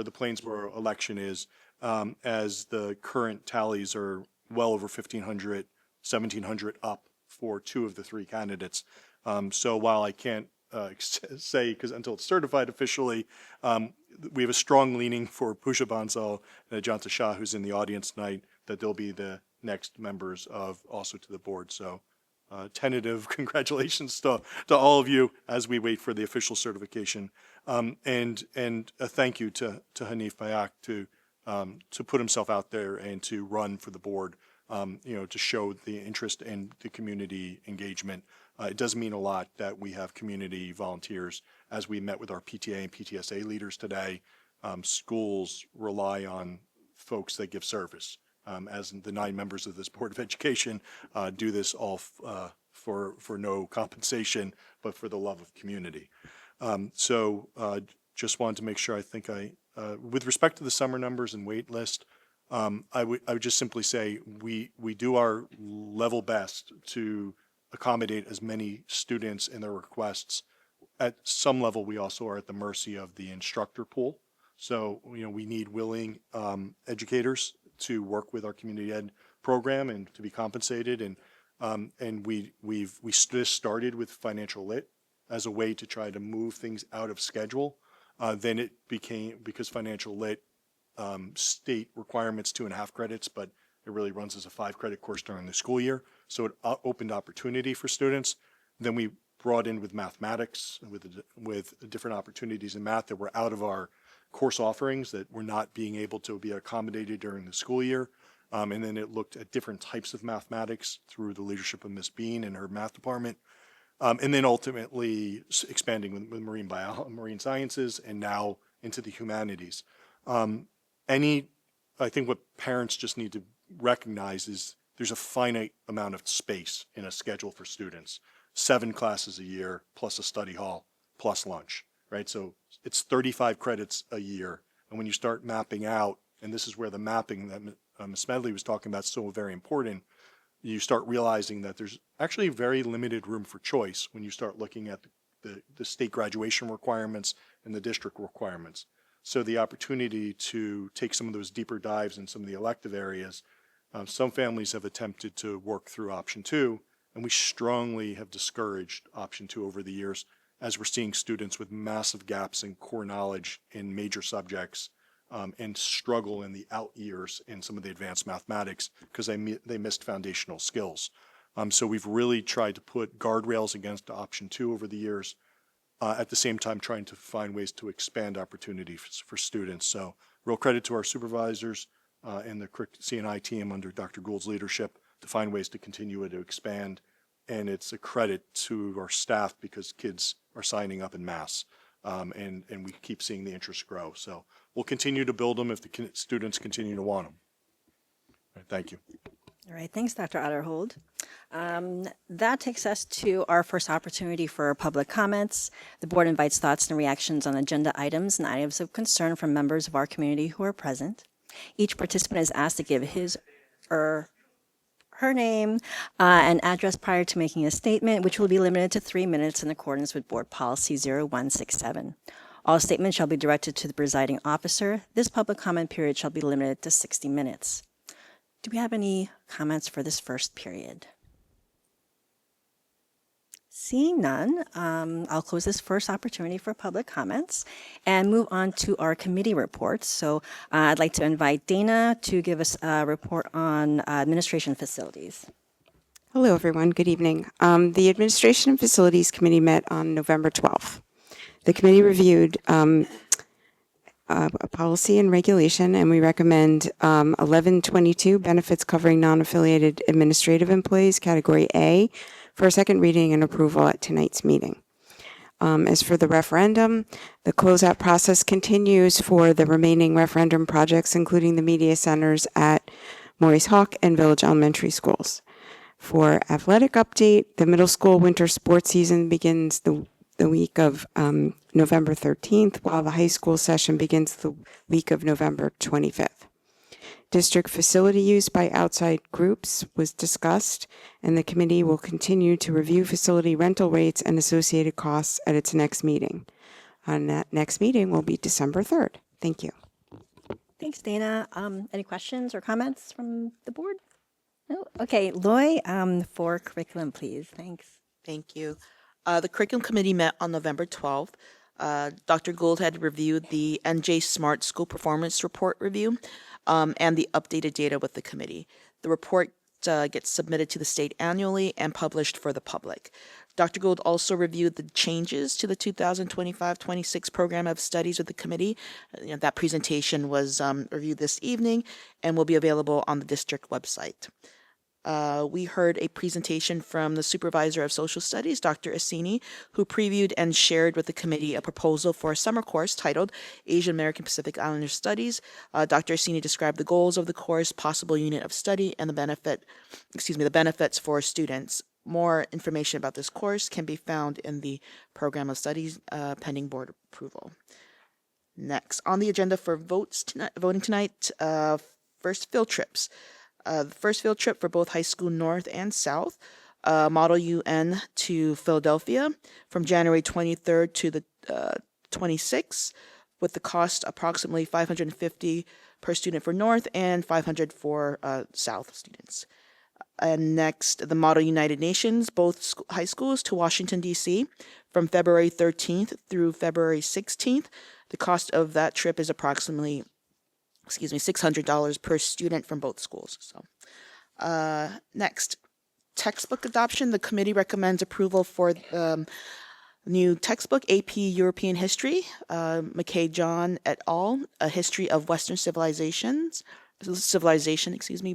the Plainsboro election is, as the current tallies are well over 1,500, 1,700 up for two of the three candidates. So while I can't say, because until it's certified officially, we have a strong leaning for Pusha Bansal and Ajanta Shah, who's in the audience tonight, that they'll be the next members of also to the board. So tentative congratulations to all of you as we wait for the official certification. And a thank you to Hanif Bayak to put himself out there and to run for the board, to show the interest and the community engagement. It does mean a lot that we have community volunteers. As we met with our PTA and PTSA leaders today, schools rely on folks that give service. As the 9 members of this Board of Education do this all for no compensation, but for the love of community. So just wanted to make sure, with respect to the summer numbers and wait list, I would just simply say we do our level best to accommodate as many students in their requests. At some level, we also are at the mercy of the instructor pool. So, we need willing educators to work with our community ed program and to be compensated. And we just started with financial lit as a way to try to move things out of schedule. Then it became, because financial lit state requirements 2.5 credits, but it really runs as a 5-credit course during the school year. So it opened opportunity for students. Then we brought in with mathematics, with different opportunities in math that were out of our course offerings that were not being able to be accommodated during the school year. And then it looked at different types of mathematics through the leadership of Ms. Bean and her math department. And then ultimately expanding with marine sciences and now into the humanities. I think what parents just need to recognize is there's a finite amount of space in a schedule for students. 7 classes a year, plus a study hall, plus lunch, right? So it's 35 credits a year. And when you start mapping out, and this is where the mapping that Ms. Smedley was talking about is so very important, you start realizing that there's actually very limited room for choice when you start looking at the state graduation requirements and the district requirements. So the opportunity to take some of those deeper dives in some of the elective areas, some families have attempted to work through option 2, and we strongly have discouraged option 2 over the years as we're seeing students with massive gaps in core knowledge in major subjects and struggle in the out years in some of the advanced mathematics because they missed foundational skills. So we've really tried to put guardrails against option 2 over the years. at the same time trying to find ways to expand opportunities for students. So real credit to our supervisors and the C&I team under Dr. Gould's leadership to find ways to continue to expand. And it's a credit to our staff because kids are signing up en masse, and we keep seeing the interest grow. So we'll continue to build them if the students continue to want them. All right, thank you. All right, thanks, Dr. Otterhold. That takes us to our first opportunity for public comments. The board invites thoughts and reactions on agenda items and items of concern from members of our community who are present. Each participant is asked to give his or her name and address prior to making a statement, which will be limited to 3 minutes in accordance with Board Policy 0167. All statements shall be directed to the presiding officer. This public comment period shall be limited to 60 minutes. Do we have any comments for this first period? Seeing none, I'll close this first opportunity for public comments and move on to our committee reports. So I'd like to invite Dana to give us a report on administration facilities. Hello, everyone. Good evening. The Administration and Facilities Committee met on November 12th. The committee reviewed a policy and regulation, and we recommend 1122 benefits covering non-affiliated administrative employees, Category A, for a second reading and approval at tonight's meeting. As for the referendum, the closeout process continues for the remaining referendum projects, including the media centers at Maurice Hawk and Village Elementary Schools. For athletic update, the middle school winter sports season begins the week of November 13th, while the high school session begins the week of November 25th. District facility use by outside groups was discussed, and the committee will continue to review facility rental rates and associated costs at its next meeting. That next meeting will be December 3rd. Thank you. Thanks, Dana. Any questions or comments from the board? No? Okay, Loy, for curriculum, please. Thanks. Thank you. The curriculum committee met on November 12th. Dr. Gould had reviewed the NJ Smart School Performance Report review and the updated data with the committee. The report gets submitted to the state annually and published for the public. Dr. Gould also reviewed the changes to the 2025-26 program of studies with the committee. That presentation was reviewed this evening and will be available on the district website. We heard a presentation from the Supervisor of Social Studies, Dr. Assini, who previewed and shared with the committee a proposal for a summer course titled Asian American Pacific Islander Studies. Dr. Assini described the goals of the course, possible unit of study, and the benefits for students. More information about this course can be found in the program of studies pending board approval. Next, on the agenda for voting tonight, first field trips. The first field trip for both high school north and south, Model UN to Philadelphia from January 23rd to the 26th, with the cost approximately $550 per student for north and $500 for south students. And next, the Model United Nations, both high schools to Washington, D.C. from February 13th through February 16th. The cost of that trip is approximately $600 per student from both schools. So, next, textbook adoption. The committee recommends approval for new textbook, AP European History, McKay John et al., A History of Western Civilization,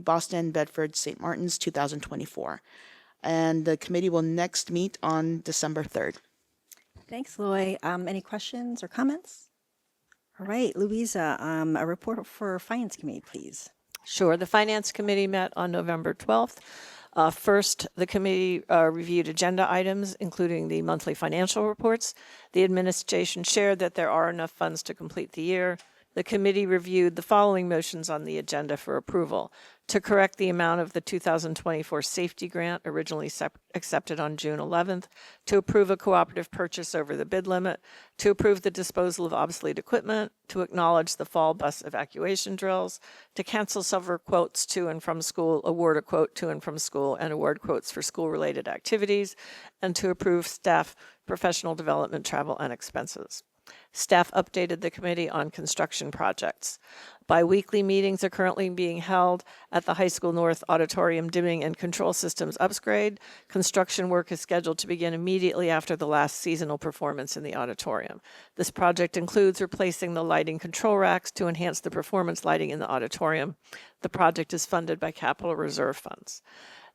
Boston, Bedford, St. Martin's, 2024. And the committee will next meet on December 3rd. Thanks, Loy. Any questions or comments? All right, Louisa, a report for Finance Committee, please. Sure. The Finance Committee met on November 12th. First, the committee reviewed agenda items, including the monthly financial reports. The administration shared that there are enough funds to complete the year. The committee reviewed the following motions on the agenda for approval: to correct the amount of the 2024 safety grant originally accepted on June 11th, to approve a cooperative purchase over the bid limit, to approve the disposal of obsolete equipment, to acknowledge the fall bus evacuation drills, to cancel several quotes to and from school, award a quote to and from school, and award quotes for school-related activities, and to approve staff professional development, travel, and expenses. Staff updated the committee on construction projects. Bi-weekly meetings are currently being held at the High School North Auditorium dimming and control systems upgrade. Construction work is scheduled to begin immediately after the last seasonal performance in the auditorium. This project includes replacing the lighting control racks to enhance the performance lighting in the auditorium. The project is funded by capital reserve funds.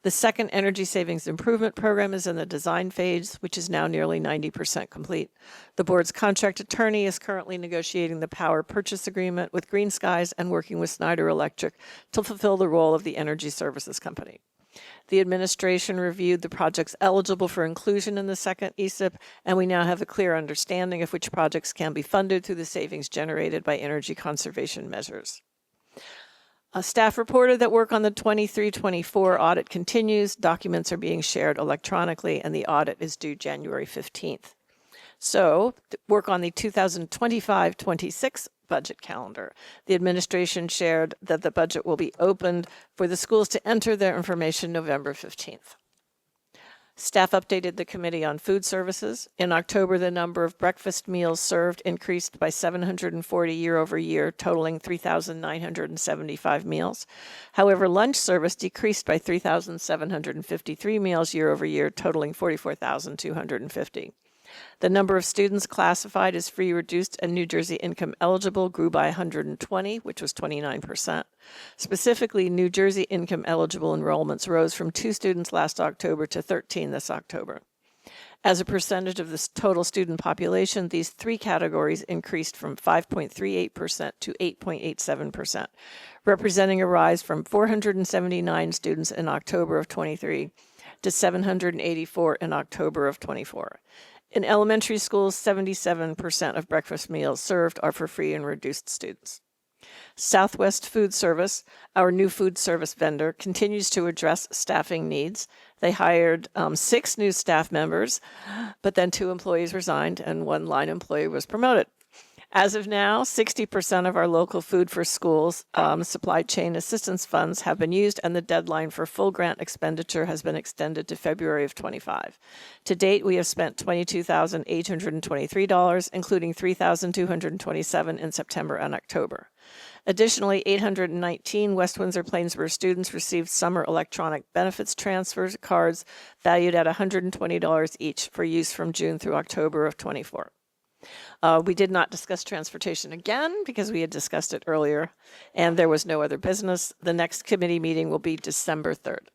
The second energy savings improvement program is in the design phase, which is now nearly 90% complete. The board's contract attorney is currently negotiating the power purchase agreement with Green Skies and working with Snyder Electric to fulfill the role of the energy services company. The administration reviewed the projects eligible for inclusion in the second ESIP, and we now have a clear understanding of which projects can be funded through the savings generated by energy conservation measures. Staff reported that work on the 23-24 audit continues. Documents are being shared electronically, and the audit is due January 15th. So, work on the 2025-26 budget calendar. The administration shared that the budget will be opened for the schools to enter their information November 15th. Staff updated the committee on food services. In October, the number of breakfast meals served increased by 740 year over year, totaling 3,975 meals. However, lunch service decreased by 3,753 meals year over year, totaling 44,250. The number of students classified as free, reduced, and New Jersey income eligible grew by 120, which was 29%. Specifically, New Jersey income eligible enrollments rose from 2 students last October to 13 this October. As a percentage of the total student population, these 3 categories increased from 5.38% to 8.87%, representing a rise from 479 students in October of 23 to 784 in October of 24. In elementary schools, 77% of breakfast meals served are for free and reduced students. Southwest Food Service, our new food service vendor, continues to address staffing needs. They hired 6 new staff members, but then 2 employees resigned and 1 line employee was promoted. As of now, 60% of our local food for schools supply chain assistance funds have been used, and the deadline for full grant expenditure has been extended to February of 25. To date, we have spent $22,823, including $3,227 in September and October. Additionally, 819 West Windsor-Plainsboro students received summer electronic benefits transfer cards valued at $120 each for use from June through October of 24. We did not discuss transportation again because we had discussed it earlier, and there was no other business. The next committee meeting will be December 3rd.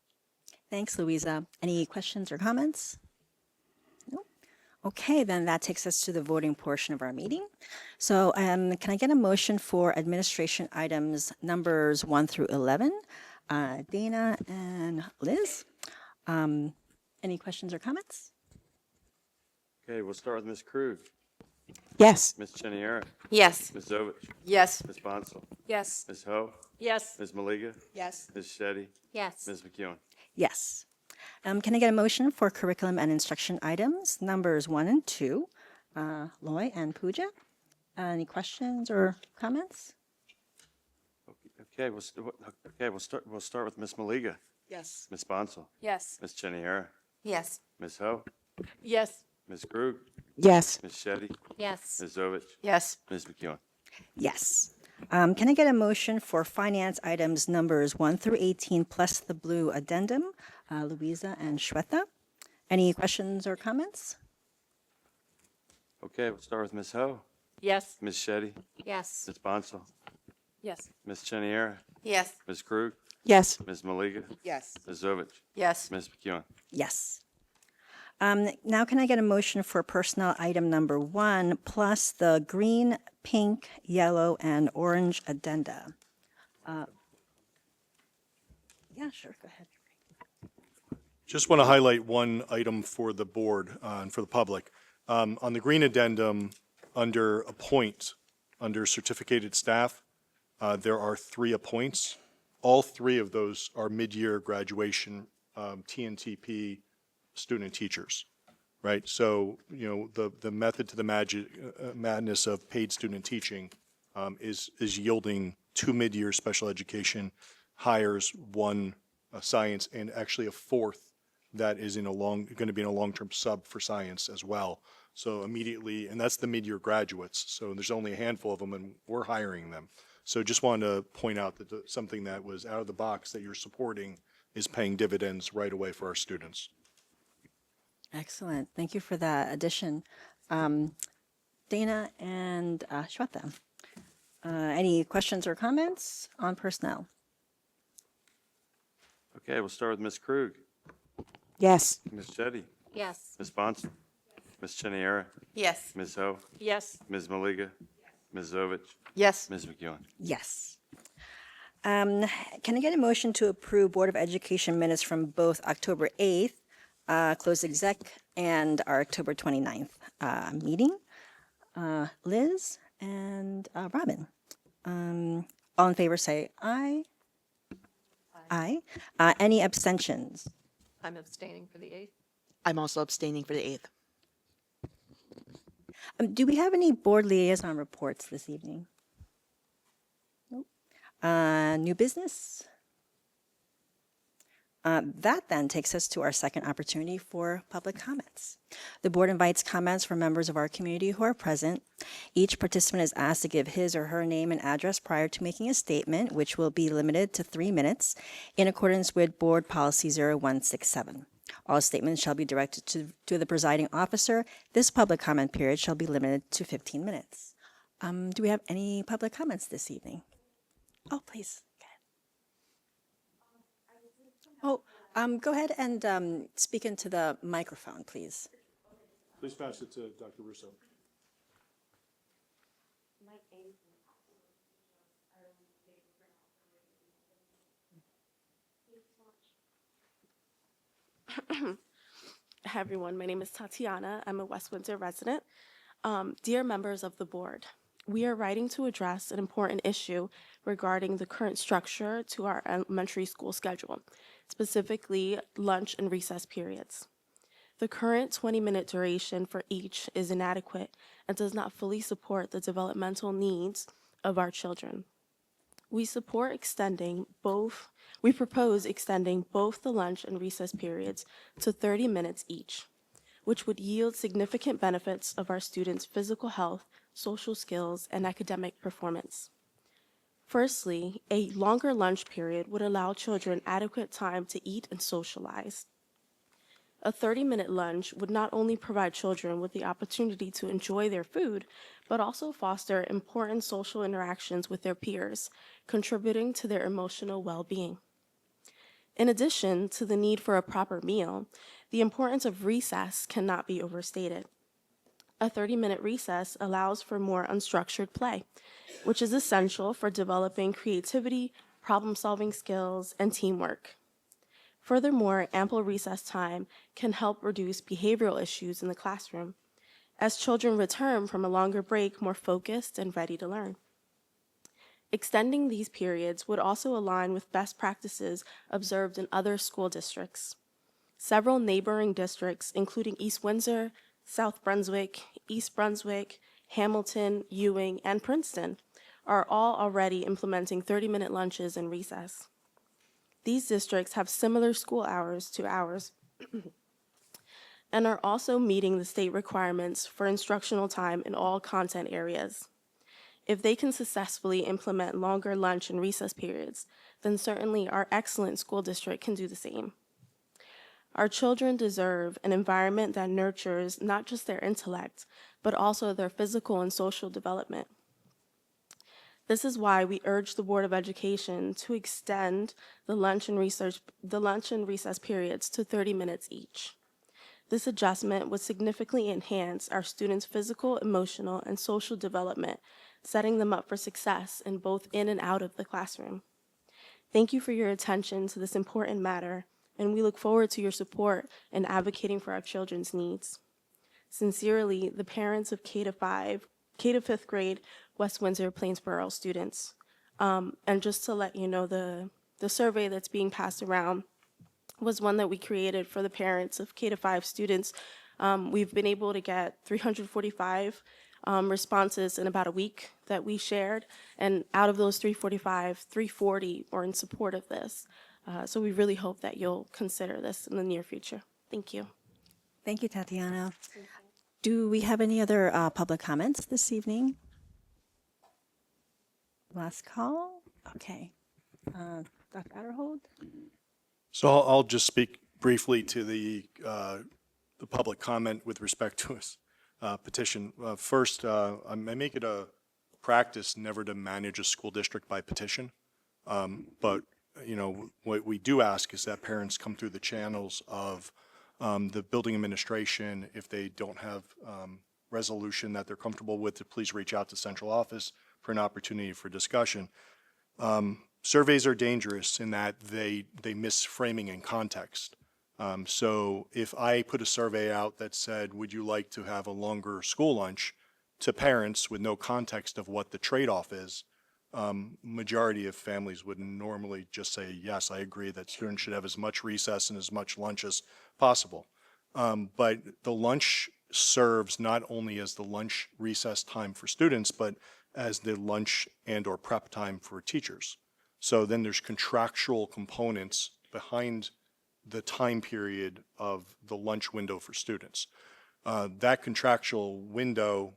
Thanks, Louisa. Any questions or comments? No? Okay, then that takes us to the voting portion of our meeting. So can I get a motion for administration items numbers 1 through 11? Dana and Liz, any questions or comments? Okay, we'll start with Ms. Krug. Yes. Ms. Cheniera. Yes. Ms. Zovich. Yes. Ms. Bonsall. Yes. Ms. Ho. Yes. Ms. Maliga. Yes. Ms. Shetty. Yes. Ms. McEwen. Yes. Can I get a motion for curriculum and instruction items numbers 1 and 2? Loy and Pooja, any questions or comments? Okay, we'll start with Ms. Maliga. Yes. Ms. Bonsall. Yes. Ms. Cheniera. Yes. Ms. Ho. Yes. Ms. Krug. Yes. Ms. Shetty. Yes. Ms. Zovich. Yes. Ms. McEwen. Yes. Can I get a motion for finance items numbers 1 through 18 plus the blue addendum? Louisa and Shweta. Any questions or comments? Okay, we'll start with Ms. Ho. Yes. Ms. Shetty. Yes. Ms. Bonsall. Yes. Ms. Cheniera. Yes. Ms. Krug. Yes. Ms. Maliga. Yes. Ms. Zovich. Yes. Ms. McEwen. Yes. Now can I get a motion for personnel item number 1 plus the green, pink, yellow, and orange addenda? Yeah, sure, go ahead. Just want to highlight one item for the board and for the public. On the green addendum, under appoint, under certificated staff, there are 3 appoints. All 3 of those are mid-year graduation TNTP student teachers, right? So, you know, the method to the madness of paid student teaching is yielding 2 mid-year special education hires, 1 science, and actually a 4th that is going to be in a long-term sub for science as well. So immediately, and that's the mid-year graduates. So there's only a handful of them, and we're hiring them. So just wanted to point out that something that was out of the box that you're supporting is paying dividends right away for our students. Excellent. Thank you for that addition. Dana and Shweta, any questions or comments on personnel? Okay, we'll start with Ms. Krug, Yes. Ms. Jettie, Yes. Ms. Bonson, Ms. Cheniera, Yes. Ms. Ho, Yes. Ms. Maliga, Ms. Zovich, Yes. Ms. McEwen. Yes. Can I get a motion to approve Board of Education minutes from both October 8th, closed exec, and our October 29th meeting? Liz and Robin. All in favor say aye. Aye. Any abstentions? I'm abstaining for the 8th. I'm also abstaining for the 8th. Do we have any board liaison reports this evening? Nope. New business? That then takes us to our second opportunity for public comments. The board invites comments from members of our community who are present. Each participant is asked to give his or her name and address prior to making a statement, which will be limited to 3 minutes in accordance with Board Policy 0167. All statements shall be directed to the presiding officer. This public comment period shall be limited to 15 minutes. Do we have any public comments this evening? Oh, please. Oh, go ahead and speak into the microphone, please. Please pass it to Dr. Russo. Hi, everyone. My name is Tatiana. I'm a West Windsor resident. Dear members of the board, we are writing to address an important issue regarding the current structure to our elementary school schedule, specifically lunch and recess periods. The current 20-minute duration for each is inadequate and does not fully support the developmental needs of our children. We propose extending both the lunch and recess periods to 30 minutes each, which would yield significant benefits of our students' physical health, social skills, and academic performance. Firstly, a longer lunch period would allow children adequate time to eat and socialize. A 30-minute lunch would not only provide children with the opportunity to enjoy their food, but also foster important social interactions with their peers, contributing to their emotional well-being. In addition to the need for a proper meal, the importance of recess cannot be overstated. A 30-minute recess allows for more unstructured play, which is essential for developing creativity, problem-solving skills, and teamwork. Furthermore, ample recess time can help reduce behavioral issues in the classroom, as children return from a longer break more focused and ready to learn. Extending these periods would also align with best practices observed in other school districts. Several neighboring districts, including East Windsor, South Brunswick, East Brunswick, Hamilton, Ewing, and Princeton, are all already implementing 30-minute lunches and recess. These districts have similar school hours to ours and are also meeting the state requirements for instructional time in all content areas. If they can successfully implement longer lunch and recess periods, then certainly our excellent school district can do the same. Our children deserve an environment that nurtures not just their intellect, but also their physical and social development. This is why we urge the Board of Education to extend the lunch and recess periods to 30 minutes each. This adjustment would significantly enhance our students' physical, emotional, and social development, setting them up for success in both in and out of the classroom. Thank you for your attention to this important matter, and we look forward to your support in advocating for our children's needs. Sincerely, the parents of K to 5th grade West Windsor-Plainsboro students. And just to let you know, the survey that's being passed around was one that we created for the parents of K to 5 students. We've been able to get 345 responses in about a week that we shared, and out of those 345, 340 were in support of this. So we really hope that you'll consider this in the near future. Thank you. Thank you, Tatiana. Do we have any other public comments this evening? Last call? Okay. Dr. Adderhold? So I'll just speak briefly to the public comment with respect to this petition. First, I make it a practice never to manage a school district by petition. But, you know, what we do ask is that parents come through the channels of the building administration. If they don't have resolution that they're comfortable with, to please reach out to central office for an opportunity for discussion. Surveys are dangerous in that they miss framing and context. So if I put a survey out that said, would you like to have a longer school lunch, to parents with no context of what the trade-off is, majority of families would normally just say, yes, I agree that students should have as much recess and as much lunch as possible. But the lunch serves not only as the lunch recess time for students, but as the lunch and or prep time for teachers. So then there's contractual components behind the time period of the lunch window for students. That contractual window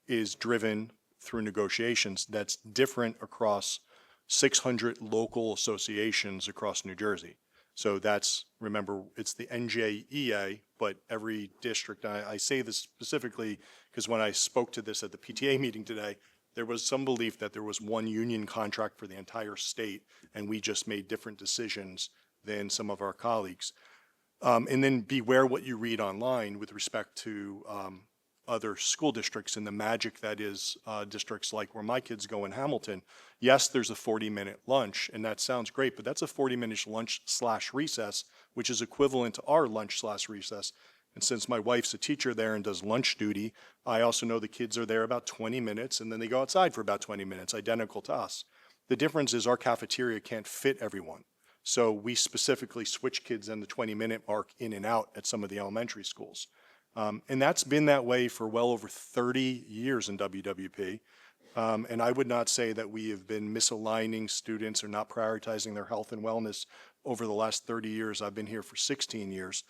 is driven through negotiations that's different across 600 local associations across New Jersey. So that's, remember, it's the NJEA, but every district, I say this specifically because when I spoke to this at the PTA meeting today, there was some belief that there was one union contract for the entire state, and we just made different decisions than some of our colleagues. And then beware what you read online with respect to other school districts and the magic that is districts like where my kids go in Hamilton. Yes, there's a 40-minute lunch, and that sounds great, but that's a 40-minute lunch/recess, which is equivalent to our lunch/recess. And since my wife's a teacher there and does lunch duty, I also know the kids are there about 20 minutes, and then they go outside for about 20 minutes, identical to us. The difference is our cafeteria can't fit everyone. So we specifically switch kids in the 20-minute mark in and out at some of the elementary schools. And that's been that way for well over 30 years in WWP. And I would not say that we have been misaligning students or not prioritizing their health and wellness over the last 30 years. I've been here for 16 years.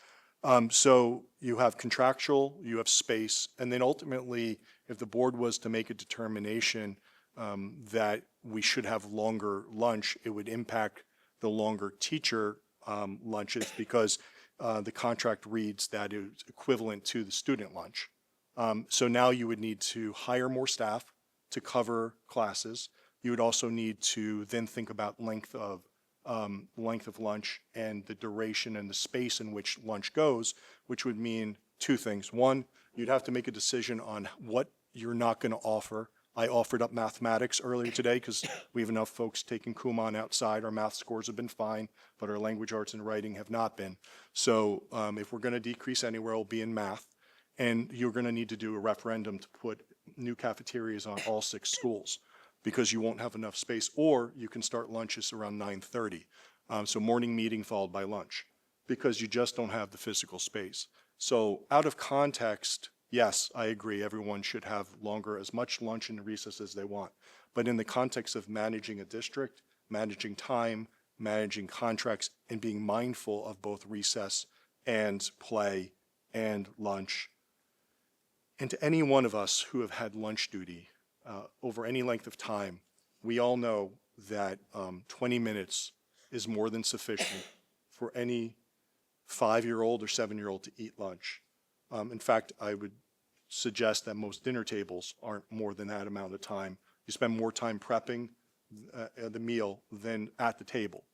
So you have contractual, you have space, and then ultimately, if the board was to make a determination that we should have longer lunch, it would impact the longer teacher lunches because the contract reads that it's equivalent to the student lunch. So now you would need to hire more staff to cover classes. You would also need to then think about length of lunch and the duration and the space in which lunch goes, which would mean two things. One, you'd have to make a decision on what you're not going to offer. I offered up mathematics earlier today because we have enough folks taking Kumon outside. Our math scores have been fine, but our language arts and writing have not been. So if we're going to decrease anywhere, it'll be in math. And you're going to need to do a referendum to put new cafeterias on all 6 schools because you won't have enough space, or you can start lunches around 9:30. So morning meeting followed by lunch because you just don't have the physical space. So out of context, yes, I agree. Everyone should have longer, as much lunch and recess as they want. But in the context of managing a district, managing time, managing contracts, and being mindful of both recess and play and lunch. And to any one of us who have had lunch duty over any length of time, we all know that 20 minutes is more than sufficient for any 5-year-old or 7-year-old to eat lunch. In fact, I would suggest that most dinner tables aren't more than that amount of time. You spend more time prepping the meal than at the table.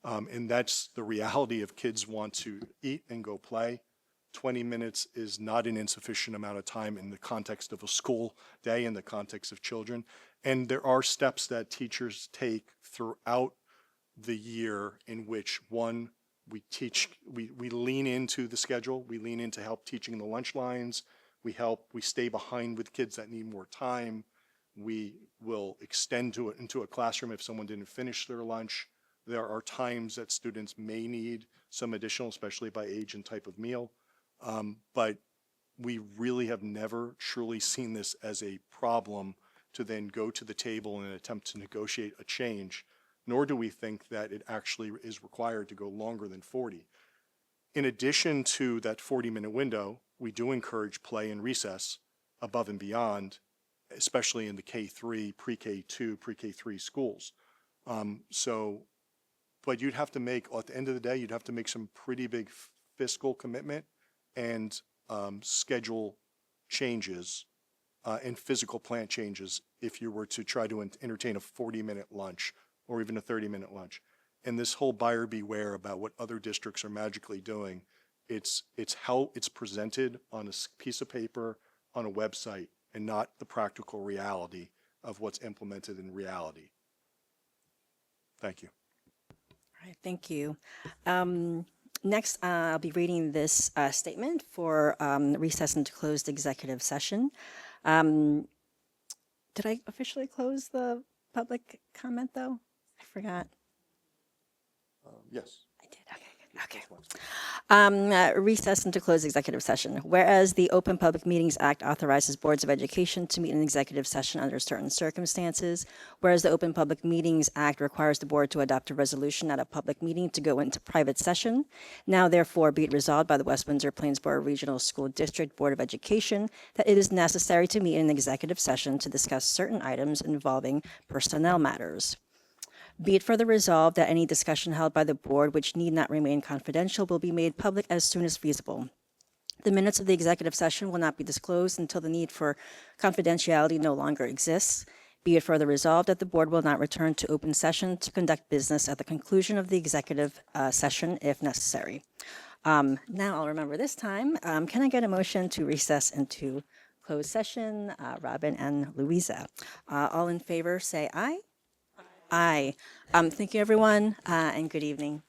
And that's the reality of kids want to eat and go play. 20 minutes is not an insufficient amount of time in the context of a school day, in the context of children. And there are steps that teachers take throughout the year in which, one, we lean into the schedule, we lean into help teaching the lunch lines, we stay behind with kids that need more time, we will extend into a classroom if someone didn't finish their lunch. There are times that students may need some additional, especially by age and type of meal. But we really have never truly seen this as a problem to then go to the table and attempt to negotiate a change, nor do we think that it actually is required to go longer than 40. In addition to that 40-minute window, we do encourage play and recess above and beyond, especially in the K3, pre-K2, pre-K3 schools. But you'd have to make, at the end of the day, you'd have to make some pretty big fiscal commitment and schedule changes and physical plant changes if you were to try to entertain a 40-minute lunch or even a 30-minute lunch. And this whole buyer beware about what other districts are magically doing, it's how it's presented on a piece of paper on a website and not the practical reality of what's implemented in reality. Thank you. All right, thank you. Next, I'll be reading this statement for recess into closed executive session. Did I officially close the public comment, though? I forgot. Yes. I did. Okay. Recess into closed executive session. Whereas the Open Public Meetings Act authorizes boards of education to meet in executive session under certain circumstances, whereas the Open Public Meetings Act requires the board to adopt a resolution at a public meeting to go into private session. Now, therefore, be it resolved by the West Windsor-Plainsboro Regional School District Board of Education that it is necessary to meet in executive session to discuss certain items involving personnel matters. Be it further resolved that any discussion held by the board which need not remain confidential will be made public as soon as feasible. The minutes of the executive session will not be disclosed until the need for confidentiality no longer exists. Be it further resolved that the board will not return to open session to conduct business at the conclusion of the executive session if necessary. Now I'll remember this time. Can I get a motion to recess into closed session? Robin and Louisa. All in favor, say aye. Aye. Thank you, everyone, and good evening.